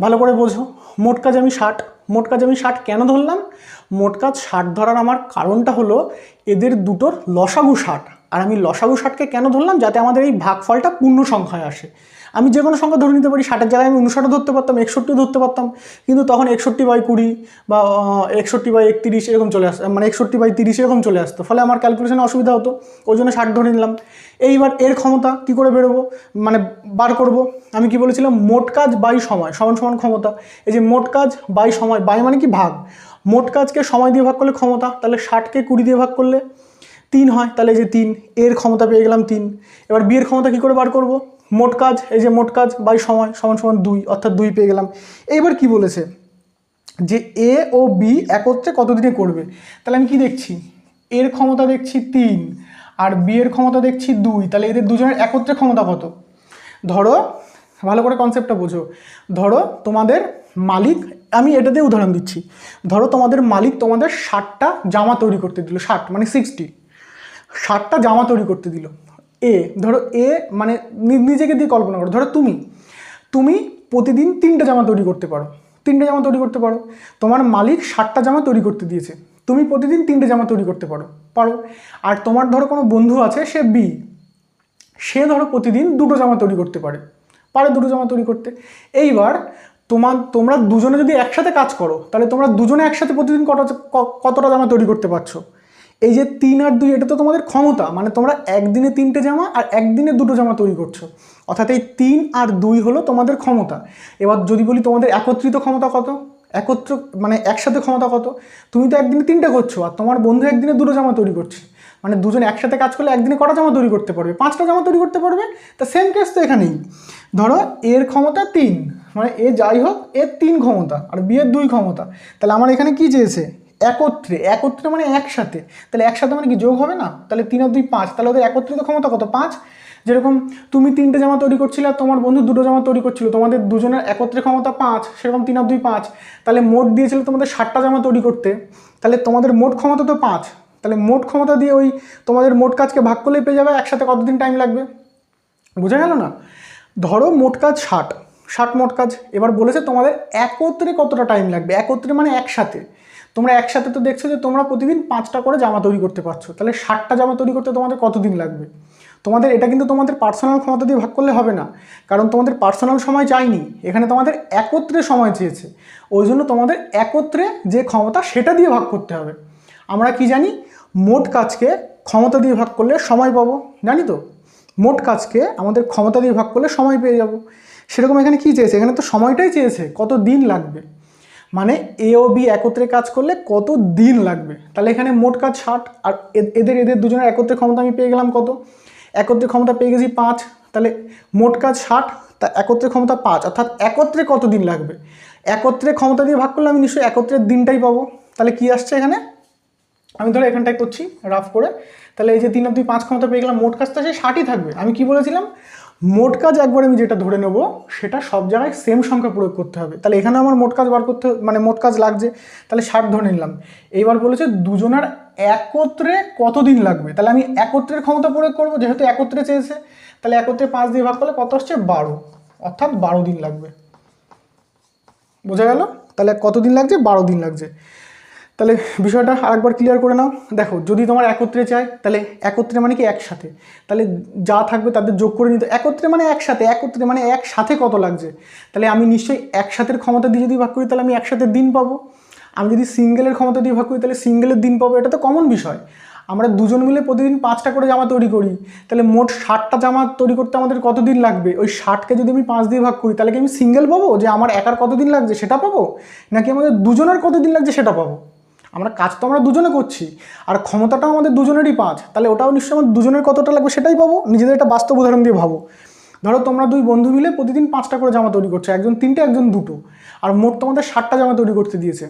ভালো করে বোঝো, মোট কাজ আমি 60, মোট কাজ আমি 60 কেন ধরলাম? মোট কাজ 60 ধরার আমার কারণটা হলো এদের দুটোর লসাগু 60, আর আমি লসাগু 60কে কেন ধরলাম? যাতে আমাদের এই ভাগফলটা পূর্ণ সংখ্যায় আসে। আমি যে কোনো সংখ্যা ধরে নিতে পারি, 60-এর জায়গায় আমি 59 ধরতে পারতাম, 61 ধরতে পারতাম, কিন্তু তখন 61/20 বা 61/31 এরকম চলে আসতো, মানে 61/30 এরকম চলে আসতো, ফলে আমার ক্যালকুলেশনে অসুবিধা হতো, ওই জন্য 60 ধরে নিলাম। এইবার এর ক্ষমতা কী করে বেরোবো, মানে বার করব? আমি কি বলেছিলাম? মোট কাজ বাই সময় সমান সমান ক্ষমতা। এই যে মোট কাজ বাই সময়, বাই মানে কি ভাগ, মোট কাজকে সময় দিয়ে ভাগ করলে ক্ষমতা, তাহলে 60কে 20 দিয়ে ভাগ করলে 3 হয়, তাহলে এই যে 3, এর ক্ষমতা পেয়ে গেলাম 3। এবার বি এর ক্ষমতা কী করে বার করব? মোট কাজ, এই যে মোট কাজ বাই সময় সমান সমান 2, অর্থাৎ 2 পেয়ে গেলাম। এইবার কি বলেছে যে এ ও বি একত্রে কতদিনে করবে, তাহলে আমি কি দেখছি? এর ক্ষমতা দেখছি 3 আর বি এর ক্ষমতা দেখছি 2, তাহলে এদের দুজনের একত্রে ক্ষমতা কত? ধরো, ভালো করে কনসেপ্টটা বোঝো, ধরো তোমাদের মালিক, আমি এটা দিয়ে উদাহরণ দিচ্ছি, ধরো তোমাদের মালিক তোমাদের 60টা জামা তৈরি করতে দিল, 60 মানে 60টা জামা তৈরি করতে দিল। ধরো এ মানে নিজেকে দিয়ে কল্পনা করো, ধরো তুমি প্রতিদিন 3টে জামা তৈরি করতে পারো, 3টে জামা তৈরি করতে পারো। তোমার মালিক 60টা জামা তৈরি করতে দিয়েছে, তুমি প্রতিদিন 3টে জামা তৈরি করতে পারো। আর তোমার ধরো কোনো বন্ধু আছে, সে বি, সে ধরো প্রতিদিন 2টো জামা তৈরি করতে পারে 2টো জামা তৈরি করতে। এইবার তোমরা দুজনে যদি একসাথে কাজ করো, তাহলে তোমরা দুজনে একসাথে প্রতিদিন কতটা জামা তৈরি করতে পারছো? এই যে 3 আর 2, এটা তো তোমাদের ক্ষমতা, মানে তোমরা একদিনে 3টে জামা আর একদিনে 2টো জামা তৈরি করছো, অর্থাৎ এই 3 আর 2 হলো তোমাদের ক্ষমতা। এবার যদি বলি তোমাদের একত্রিত ক্ষমতা কত, মানে একসাথে ক্ষমতা কত? তুমি তো একদিনে 3টে করছো, আর তোমার বন্ধু একদিনে 2টো জামা তৈরি করছে, মানে দুজন একসাথে কাজ করলে একদিনে কটা জামা তৈরি করতে পারবে? 5টা জামা তৈরি করতে পারবে। তা সেম কেস তো এখানেই, ধরো এর ক্ষমতা 3, মানে এ যাই হোক এর 3 ক্ষমতা আর বি এর 2 ক্ষমতা, তাহলে আমার এখানে কি চেয়েছে? একত্রে মানে একসাথে, তাহলে একসাথে মানে কি যোগ হবে না? তাহলে 3 আর 2 5, তাহলে ওদের একত্রিত ক্ষমতা কত? 5। যেরকম তুমি 3টে জামা তৈরি করছিলে আর তোমার বন্ধু 2টো জামা তৈরি করছিল, তোমাদের দুজনের একত্রে ক্ষমতা 5, সেরকম 3 আর 2 5, তাহলে মোট দিয়েছিল তোমাদের 60টা জামা তৈরি করতে, তাহলে তোমাদের মোট ক্ষমতা তো 5, তাহলে মোট ক্ষমতা দিয়ে ওই তোমাদের মোট কাজকে ভাগ করলেই পেয়ে যাবে একসাথে কতদিন টাইম লাগবে। বোঝা গেল না? ধরো মোট কাজ 60 মোট কাজ, এবার বলেছে তোমাদের একত্রে কতটা টাইম লাগবে। একত্রে মানে একসাথে, তোমরা একসাথে তো দেখছো যে তোমরা প্রতিদিন 5টা করে জামা তৈরি করতে পারছো, তাহলে 60টা জামা তৈরি করতে তোমাদের কতদিন লাগবে? তোমাদের এটা কিন্তু তোমাদের পার্সোনাল ক্ষমতা দিয়ে ভাগ করলে হবে না, কারণ তোমাদের পার্সোনাল সময় চাইনি, এখানে তোমাদের একত্রে সময় চেয়েছে, ওই জন্য তোমাদের একত্রে যে ক্ষমতা সেটা দিয়ে ভাগ করতে হবে। আমরা কি জানি? মোট কাজকে ক্ষমতা দিয়ে ভাগ করলে সময় পাবো, জানি তো? মোট কাজকে আমাদের ক্ষমতা দিয়ে ভাগ করলে সময় পেয়ে যাব। সেরকম এখানে কি চেয়েছে? এখানে তো সময়টাই চেয়েছে, কত দিন লাগবে, মানে এ ও বি একত্রে কাজ করলে কত দিন লাগবে। তাহলে এখানে মোট কাজ 60 আর এদের দুজনের একত্রে ক্ষমতা আমি পেয়ে গেলাম কত? একত্রে ক্ষমতা পেয়ে গেছি 5, তাহলে মোট কাজ 60, তা একত্রে ক্ষমতা 5, অর্থাৎ একত্রে কত দিন লাগবে? একত্রে ক্ষমতা দিয়ে ভাগ করলে আমি নিশ্চয়ই একত্রের দিনটাই পাবো। তাহলে কি আসছে এখানে? আমি ধরো এখানটায় করছি রাফ করে, তাহলে এই যে 3 আর 2 5 ক্ষমতা পেয়ে গেলাম, মোট কাজটা সে 60ই থাকবে। আমি কি বলেছিলাম? মোট কাজ একবার আমি যেটা ধরে নেব সেটা সব জায়গায় সেম সংখ্যা প্রয়োগ করতে হবে। তাহলে এখানে আমার মোট কাজ বার করতে, মানে মোট কাজ লাগছে, তাহলে 60 ধরে নিলাম। এইবার বলেছে দুজনের একত্রে কতদিন লাগবে, তাহলে আমি একত্রের ক্ষমতা প্রয়োগ করবো, যেহেতু একত্রে চেয়েছে, তাহলে একত্রে 5 দিয়ে ভাগ করলে কত আসছে? 12, অর্থাৎ 12 দিন লাগবে। বোঝা গেল? তাহলে কতদিন লাগছে? 12 দিন লাগছে। তাহলে বিষয়টা আরেকবার ক্লিয়ার করে নাও। দেখো, যদি তোমার একত্রে চাই, তাহলে একত্রে মানে কি একসাথে, তাহলে যা থাকবে তাদের যোগ করে নিতে। একত্রে মানে একসাথে, একত্রে মানে একসাথে কত লাগছে, তাহলে আমি নিশ্চয়ই একসাথের ক্ষমতা দিয়ে যদি ভাগ করি তাহলে আমি একসাথে দিন পাবো। আমি যদি সিঙ্গেলের ক্ষমতা দিয়ে ভাগ করি তাহলে সিঙ্গেলের দিন পাবো। এটা তো কমন বিষয়। আমরা দুজন মিলে প্রতিদিন 5টা করে জামা তৈরি করি, তাহলে মোট 60টা জামা তৈরি করতে আমাদের কতদিন লাগবে? ওই 60কে যদি আমি 5 দিয়ে ভাগ করি তাহলে কি আমি সিঙ্গেল পাবো, যে আমার একার কতদিন লাগছে সেটা পাবো, নাকি আমাদের দুজনের কতদিন লাগছে সেটা পাবো? আমরা কাজ তো আমরা দুজনে করছি, আর ক্ষমতাটাও আমাদের দুজনেরই 5, তাহলে ওটাও নিশ্চয়ই আমার দুজনের কতটা লাগবে সেটাই পাবো। নিজেদের একটা বাস্তব উদাহরণ দিয়ে ভাবো। ধরো তোমরা 2 বন্ধু মিলে প্রতিদিন 5টা করে জামা তৈরি করছো, একজন 3টে একজন 2টো, আর মোট তোমাদের 60টা জামা তৈরি করতে দিয়েছে।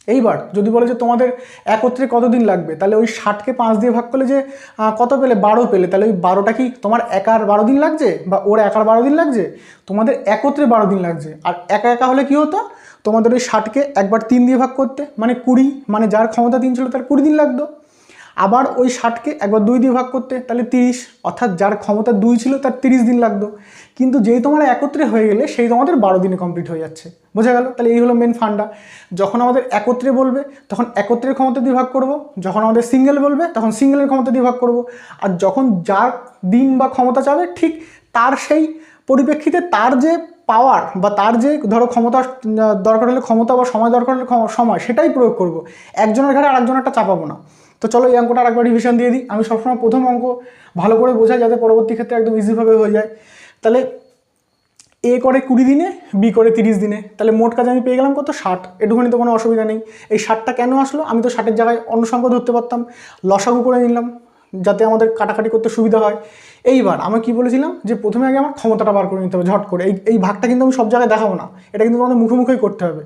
এইবার যদি বলে যে তোমাদের একত্রে কতদিন লাগবে, তাহলে ওই 60কে 5 দিয়ে ভাগ করলে যে কত পেলে? 12 পেলে। তাহলে ওই 12টা কি তোমার একার 12 দিন লাগছে, বা ওর একার 12 দিন লাগছে? তোমাদের একত্রে 12 দিন লাগছে। আর একা একা হলে কি হতো? তোমাদের ওই 60কে একবার 3 দিয়ে ভাগ করতে, মানে 20, মানে যার ক্ষমতা 3 ছিল তার 20 দিন লাগতো। আবার ওই 60কে একবার 2 দিয়ে ভাগ করতে, তাহলে 30, অর্থাৎ যার ক্ষমতা 2 ছিল তার 30 দিন লাগতো। কিন্তু যেই তোমরা একত্রে হয়ে গেলে সেই তোমাদের 12 দিনে কমপ্লিট হয়ে যাচ্ছে। বোঝা গেল? তাহলে এই হলো মেন ফান্ডা। যখন আমাদের একত্রে বলবে তখন একত্রের ক্ষমতা দিয়ে ভাগ করব, যখন আমাদের সিঙ্গেল বলবে তখন সিঙ্গেলের ক্ষমতা দিয়ে ভাগ করব, আর যখন যার দিন বা ক্ষমতা চাবে ঠিক তার সেই পরিপ্রেক্ষিতে তার যে পাওয়ার বা তার যে ধরো ক্ষমতা দরকার হলে ক্ষমতা বা সময় দরকার হলে সময়, সেটাই প্রয়োগ করব। একজনের ঘাড়ে আরেকজনেরটা চাপাবো না। তো চলো এই অঙ্কটা আরেকবার রিভিশন দিয়ে দিই। আমি সবসময় প্রথম অঙ্ক ভালো করে বোঝাই যাতে পরবর্তী ক্ষেত্রে একদম ইজিভাবে হয়ে যায়। তাহলে এ করে 20 দিনে, বি করে 30 দিনে, তাহলে মোট কাজ আমি পেয়ে গেলাম কত? 60। এটুকুনি তো কোনো অসুবিধা নেই। এই 60টা কেন আসলো? আমি তো 60-এর জায়গায় অন্য সংখ্যা ধরতে পারতাম, লসাগু করে নিলাম যাতে আমাদের কাটাকাটি করতে সুবিধা হয়। এইবার আমি কি বলেছিলাম যে প্রথমে আগে আমার ক্ষমতাটা বার করে নিতে হবে ঝট করে। এই ভাগটা কিন্তু আমি সব জায়গায় দেখাবো না, এটা কিন্তু আমাদের মুখে মুখেই করতে হবে।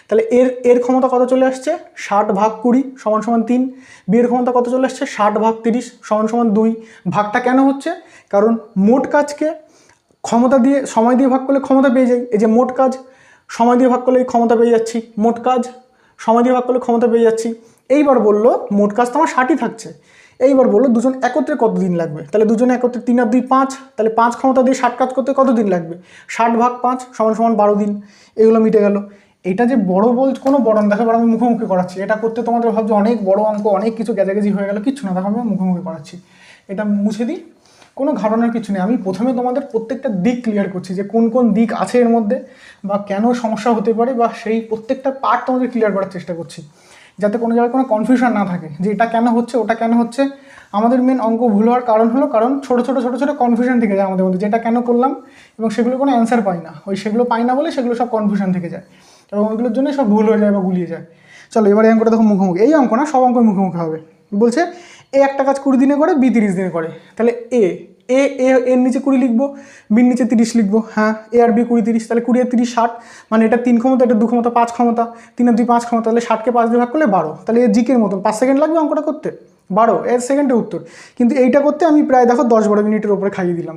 তাহলে এর ক্ষমতা কত চলে আসছে? 60 ভাগ 20 সমান সমান 3। বি এর ক্ষমতা কত চলে আসছে? 60 ভাগ 30 সমান সমান 2। ভাগটা কেন হচ্ছে? কারণ মোট কাজকে ক্ষমতা দিয়ে সময় দিয়ে ভাগ করলে ক্ষমতা পেয়ে যাই। এই যে মোট কাজ সময় দিয়ে ভাগ করলে এই ক্ষমতা পেয়ে যাচ্ছি, মোট কাজ সময় দিয়ে ভাগ করলে ক্ষমতা পেয়ে যাচ্ছি। এইবার বললো মোট কাজ তো আমার 60ই থাকছে। এইবার বললো দুজন একত্রে কত দিন লাগবে? তাহলে দুজনে একত্রে 3 আর 2 5, তাহলে 5 ক্ষমতা দিয়ে 60 কাজ করতে কত দিন লাগবে? 60 ভাগ 5 সমান সমান 12 দিন। এগুলো মিটে গেল। এটা যে বড় বল কোনো বড় না, দেখো আমি মুখোমুখি করাচ্ছি। এটা করতে তোমাদের ভাবছো অনেক বড় অঙ্ক, অনেক কিছু গেজাগেজি হয়ে গেল, কিচ্ছু না, দেখো আমি মুখোমুখি করাচ্ছি। এটা মুছে দিই, কোনো ঘটনার কিছু নেই। আমি প্রথমে তোমাদের প্রত্যেকটা দিক ক্লিয়ার করছি যে কোন কোন দিক আছে এর মধ্যে বা কেন সমস্যা হতে পারে, বা সেই প্রত্যেকটা পার্ট তোমাদের ক্লিয়ার করার চেষ্টা করছি যাতে কোনো জায়গায় কোনো কনফিউশন না থাকে যে এটা কেন হচ্ছে ওটা কেন হচ্ছে। আমাদের মেন অঙ্ক ভুল হওয়ার কারণ হলো কারণ ছোটো ছোটো কনফিউশন থেকে যায় আমাদের মধ্যে, যেটা কেন করলাম এবং সেগুলো কোনো অ্যান্সার পাই না। সেগুলো পাই না বলে সেগুলো সব কনফিউশন থেকে যায় এবং ওইগুলোর জন্য সব ভুল হয়ে যায় বা গুলিয়ে যায়। চলো এবার এই অঙ্কটা দেখো মুখোমুখি। এই অঙ্ক না, সব অঙ্ক মুখোমুখি হবে। বলছে এ একটা কাজ 20 দিনে করে, বি 30 দিনে করে। তাহলে এর নিচে 20 লিখবো, বির নিচে 30 লিখবো। হ্যাঁ, এ আর বি 20 30, তাহলে 20 আর 30 60, মানে এটা 3 ক্ষমতা, এটা 2 ক্ষমতা, 5 ক্ষমতা, 3 আর 2 5 ক্ষমতা, তাহলে 60কে 5 দিয়ে ভাগ করলে 12। তাহলে এর জিকের মতন 5 সেকেন্ড লাগবে অঙ্কটা করতে, 12 এর সেকেন্ডে উত্তর। কিন্তু এইটা করতে আমি প্রায় দেখো 10-12 মিনিটের ওপরে খাইয়ে দিলাম,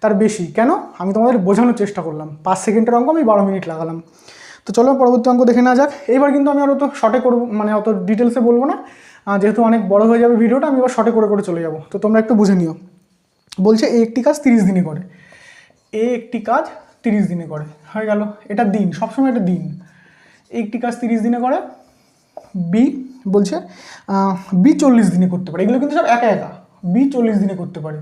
তার বেশি। কেন? আমি তোমাদের বোঝানোর চেষ্টা করলাম 5 সেকেন্ডের অঙ্ক আমি 12 মিনিট লাগালাম। তো চলো পরবর্তী অঙ্ক দেখে নেওয়া যাক। এইবার কিন্তু আমি আর অত শর্টে করবো, মানে অত ডিটেলসে বলবো না, যেহেতু অনেক বড় হয়ে যাবে ভিডিওটা, আমি এবার শর্টে করে করে চলে যাবো। তো তোমরা একটু বুঝে নিও। বলছে এ একটি কাজ 30 দিনে করে, এ একটি কাজ 30 দিনে করে, হয়ে গেল। এটা দিন, সবসময় এটা দিন। একটি কাজ 30 দিনে করে। বি বলছে বি 40 দিনে করতে পারে। এগুলো কিন্তু সব একা একা। বি 40 দিনে করতে পারে।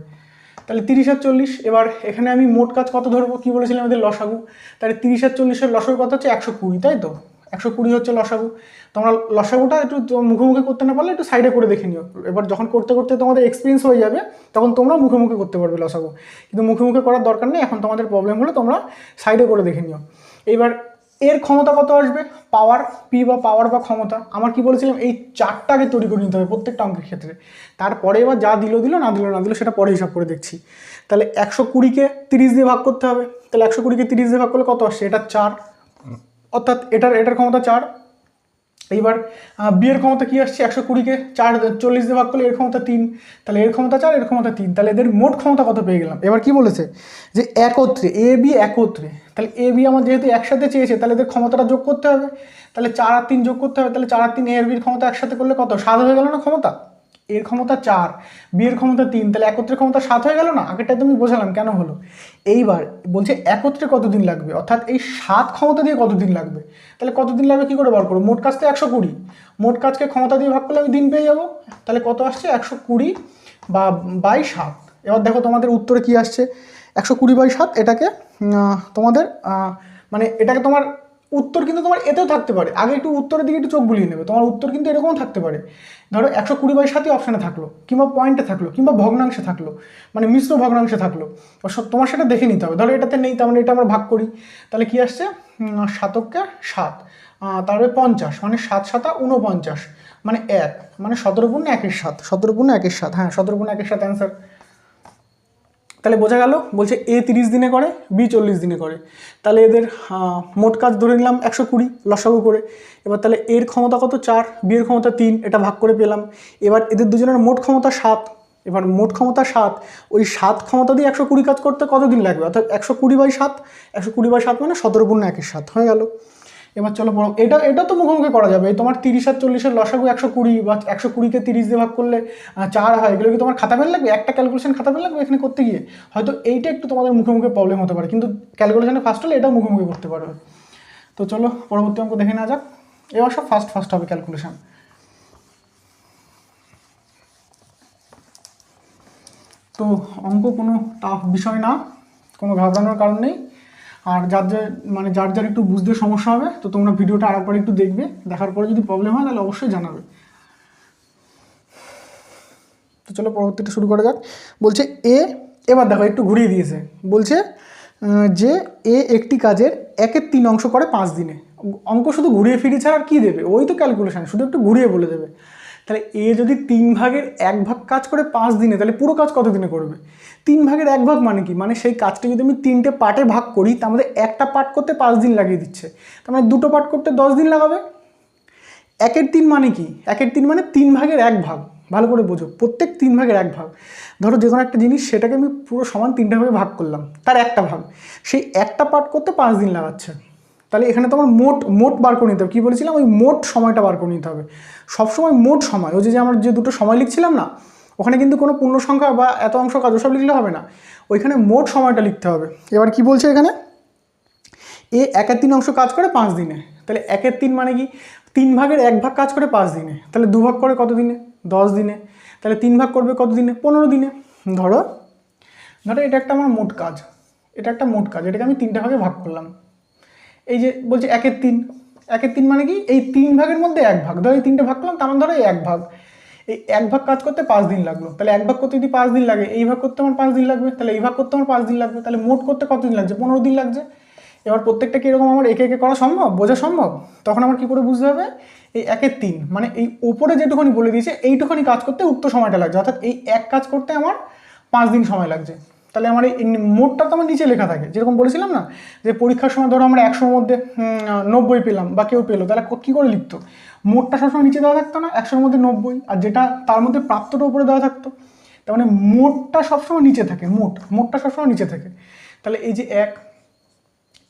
তাহলে 30 আর 40, এবার এখানে আমি মোট কাজ কত ধরবো? কি বলেছিলাম আমাদের লসাগু। তাহলে 30 আর 40-এর লসাগু কত হচ্ছে? 120, তাই তো? 120 হচ্ছে লসাগু। তোমরা লসাগুটা একটু মুখোমুখি করতে না পারলে একটু সাইডে করে দেখে নিও। এবার যখন করতে করতে তোমাদের এক্সপিরিয়েন্স হয়ে যাবে তখন তোমরা মুখোমুখি করতে পারবে লসাগু, কিন্তু মুখোমুখি করার দরকার নেই। এখন তোমাদের প্রবলেম হলো তোমরা সাইডে করে দেখে নিও। এইবার এর ক্ষমতা কত আসবে? পাওয়ার, পি বা পাওয়ার বা ক্ষমতা। আমার কি বলেছিলাম, এই চারটাকে তৈরি করে নিতে হবে প্রত্যেকটা অঙ্কের ক্ষেত্রে। তারপরে এবার যা দিল না দিল সেটা পরে হিসাব করে দেখছি। তাহলে 120-কে 30 দিয়ে ভাগ করতে হবে। তাহলে 120-কে 30 দিয়ে ভাগ করলে কত আসছে? এটা 4, অর্থাৎ এটার ক্ষমতা 4। এইবার বি এর ক্ষমতা কি আসছে? 120-কে 40 দিয়ে ভাগ করলে এর ক্ষমতা 3, তাহলে এর ক্ষমতা 4, এর ক্ষমতা 3, তাহলে এদের মোট ক্ষমতা কত পেয়ে গেলাম। এবার কি বলেছে যে একত্রে, এ বি একত্রে। তাহলে এ বি আমার যেহেতু একসাথে চেয়েছে তাহলে এদের ক্ষমতাটা যোগ করতে হবে। তাহলে 4 আর 3 যোগ করতে হবে। তাহলে 4 আর 3 এ আর বির ক্ষমতা একসাথে করলে কত? 7 হয়ে গেল না ক্ষমতা? এর ক্ষমতা 4, বি এর ক্ষমতা 3, তাহলে একত্রে ক্ষমতা 7 হয়ে গেল না? আগেরটা তুমি বোঝালাম কেন হলো। এইবার বলছে একত্রে কতদিন লাগবে, অর্থাৎ এই 7 ক্ষমতা দিয়ে কতদিন লাগবে। তাহলে কতদিন লাগবে কি করে বার করবো? মোট কাজ তো 120, মোট কাজকে ক্ষমতা দিয়ে ভাগ করলে আমি দিন পেয়ে যাবো। তাহলে কত আসছে? 120 বাই 7। এবার দেখো তোমাদের উত্তরে কি আসছে, 120 বাই 7। এটাকে তোমাদের মানে এটাকে তোমার উত্তর কিন্তু তোমার এতেও থাকতে পারে। আগে একটু উত্তরের দিকে একটু চোখ বুলিয়ে নেবে, তোমার উত্তর কিন্তু এরকমও থাকতে পারে। ধরো 120 বাই 7 অপশানে থাকলো, কিংবা পয়েন্টে থাকলো, কিংবা ভগ্নাংশে থাকলো, মানে মিশ্র ভগ্নাংশে থাকলো। তোমার সেটা দেখে নিতে হবে। ধরো এটাতে নেই, তার মানে এটা আমরা ভাগ করি। তাহলে কি আসছে? 7-কে 7, তারপরে 50, মানে 7 7 49, মানে 1, মানে 17 গুণ 1-এর 7, 17 গুণ 1-এর 7। হ্যাঁ, 17 গুণ 1-এর 7 অ্যান্সার। তাহলে বোঝা গেল। বলছে এ 30 দিনে করে, বি 40 দিনে করে। তাহলে এদের মোট কাজ ধরে নিলাম 120 লসাগু করে। এবার তাহলে এর ক্ষমতা কত? 4, বি এর ক্ষমতা 3, এটা ভাগ করে পেলাম। এবার এদের দুজনের মোট ক্ষমতা 7। এবার মোট ক্ষমতা 7, ওই 7 ক্ষমতা দিয়ে 120 কাজ করতে কতদিন লাগবে? অর্থাৎ 120 বাই 7, 120 বাই 7 মানে 17 গুণ 1-এর 7 হয়ে গেল। এবার চলো পড়ো, এটা তো মুখোমুখি করা যাবে। এই তোমার 30 আর 40-এর লসাগু 120, বা 120-কে 30 দিয়ে ভাগ করলে 4 হয়, এগুলো কি তোমার খাতা পেন লাগবে? একটা ক্যালকুলেশন খাতা পেন লাগবে এখানে করতে গিয়ে? হয়তো এইটা একটু তোমাদের মুখোমুখি প্রবলেম হতে পারে, কিন্তু ক্যালকুলেশনে ফার্স্ট হলে এটাও মুখোমুখি করতে পারবে। তো চলো পরবর্তী অঙ্ক দেখে নেওয়া যাক। এবার সব ফার্স্ট হবে ক্যালকুলেশন। তো অঙ্ক কোনো টাফ বিষয় না, কোনো ঘাবড়ানোর কারণ নেই। আর যার যার একটু বুঝতে সমস্যা হবে, তো তোমরা ভিডিওটা আরেকবার একটু দেখবে, দেখার পরে যদি প্রবলেম হয় তাহলে অবশ্যই জানাবে। তো চলো পরবর্তীটা শুরু করা যাক। বলছে এবার দেখো একটু ঘুরিয়ে দিয়েছে, বলছে যে একটি কাজের 1/3 অংশ করে 5 দিনে। অঙ্ক শুধু ঘুরিয়ে ফিরিয়ে ছাড়া আর কী দেবে? ওই তো ক্যালকুলেশন, শুধু একটু ঘুরিয়ে বলে দেবে। তাহলে যদি 3 ভাগের 1 ভাগ কাজ করে 5 দিনে, তাহলে পুরো কাজ কত দিনে করবে? 3 ভাগের 1 ভাগ মানে কি? মানে সেই কাজটা যদি আমি 3টে পার্টে ভাগ করি, তার মধ্যে একটা পার্ট করতে 5 দিন লাগিয়ে দিচ্ছে, তার মানে 2টো পার্ট করতে 10 দিন লাগাবে। 1/3 মানে কি? 1/3 মানে 3 ভাগের 1 ভাগ। ভালো করে বোঝো, প্রত্যেক 3 ভাগের 1 ভাগ। ধরো যে কোনো একটা জিনিস, সেটাকে আমি পুরো সমান 3টে ভাগে ভাগ করলাম, তার একটা ভাগ, সেই একটা পার্ট করতে 5 দিন লাগাচ্ছে। তাহলে এখানে তোমার মোট বার করে নিতে হবে। কী বলেছিলাম? ওই মোট সময়টা বার করে নিতে হবে। সবসময় মোট সময়, ওই যে আমার যে দুটো সময় লিখছিলাম না, ওখানে কিন্তু কোনো পূর্ণ সংখ্যা বা এত অংশ কাজ ওসব লিখলে হবে না, ওইখানে মোট সময়টা লিখতে হবে। এবার কি বলছে এখানে? 1/3 অংশ কাজ করে 5 দিনে। তাহলে 1/3 মানে কি? 3 ভাগের 1 ভাগ কাজ করে 5 দিনে, তাহলে 2 ভাগ করে কত দিনে? 10 দিনে। তাহলে 3 ভাগ করবে কত দিনে? 15 দিনে। ধরো এটা একটা আমার মোট কাজ, এটা একটা মোট কাজ, এটাকে আমি 3টে ভাগে ভাগ করলাম। এই যে বলছে 1/3 মানে কি? এই 3 ভাগের মধ্যে 1 ভাগ, ধরো এই 3টে ভাগ করলাম, তার মানে ধরো এই 1 ভাগ, এই 1 ভাগ কাজ করতে 5 দিন লাগলো। তাহলে 1 ভাগ করতে যদি 5 দিন লাগে, এই ভাগ করতে আমার 5 দিন লাগবে, তাহলে এই ভাগ করতে আমার 5 দিন লাগবে, তাহলে মোট করতে কত দিন লাগছে? 15 দিন লাগছে। এবার প্রত্যেকটা কি এরকম আমার একে একে করা সম্ভব, বোঝা সম্ভব? তখন আমার কি করে বুঝতে হবে? এই 1/3 মানে এই ওপরে যেটুখানি বলে দিয়েছে এইটুখানি কাজ করতে উক্ত সময়টা লাগছে, অর্থাৎ এই এক কাজ করতে আমার 5 দিন সময় লাগছে। তাহলে আমার এই মোটটা তো আমার নিচে লেখা থাকে, যেরকম বলেছিলাম না যে পরীক্ষার সময় ধরো আমরা 100-র মধ্যে 90 পেলাম বা কেউ পেলো, তাহলে কী করে লিখতো? মোটটা সবসময় নিচে দেওয়া থাকতো না, 100-র মধ্যে 90, আর যেটা তার মধ্যে প্রাপ্তটা উপরে দেওয়া থাকতো। তার মানে মোটটা সবসময় নিচে থাকে, মোটটা সবসময় নিচে থাকে। তাহলে এই যে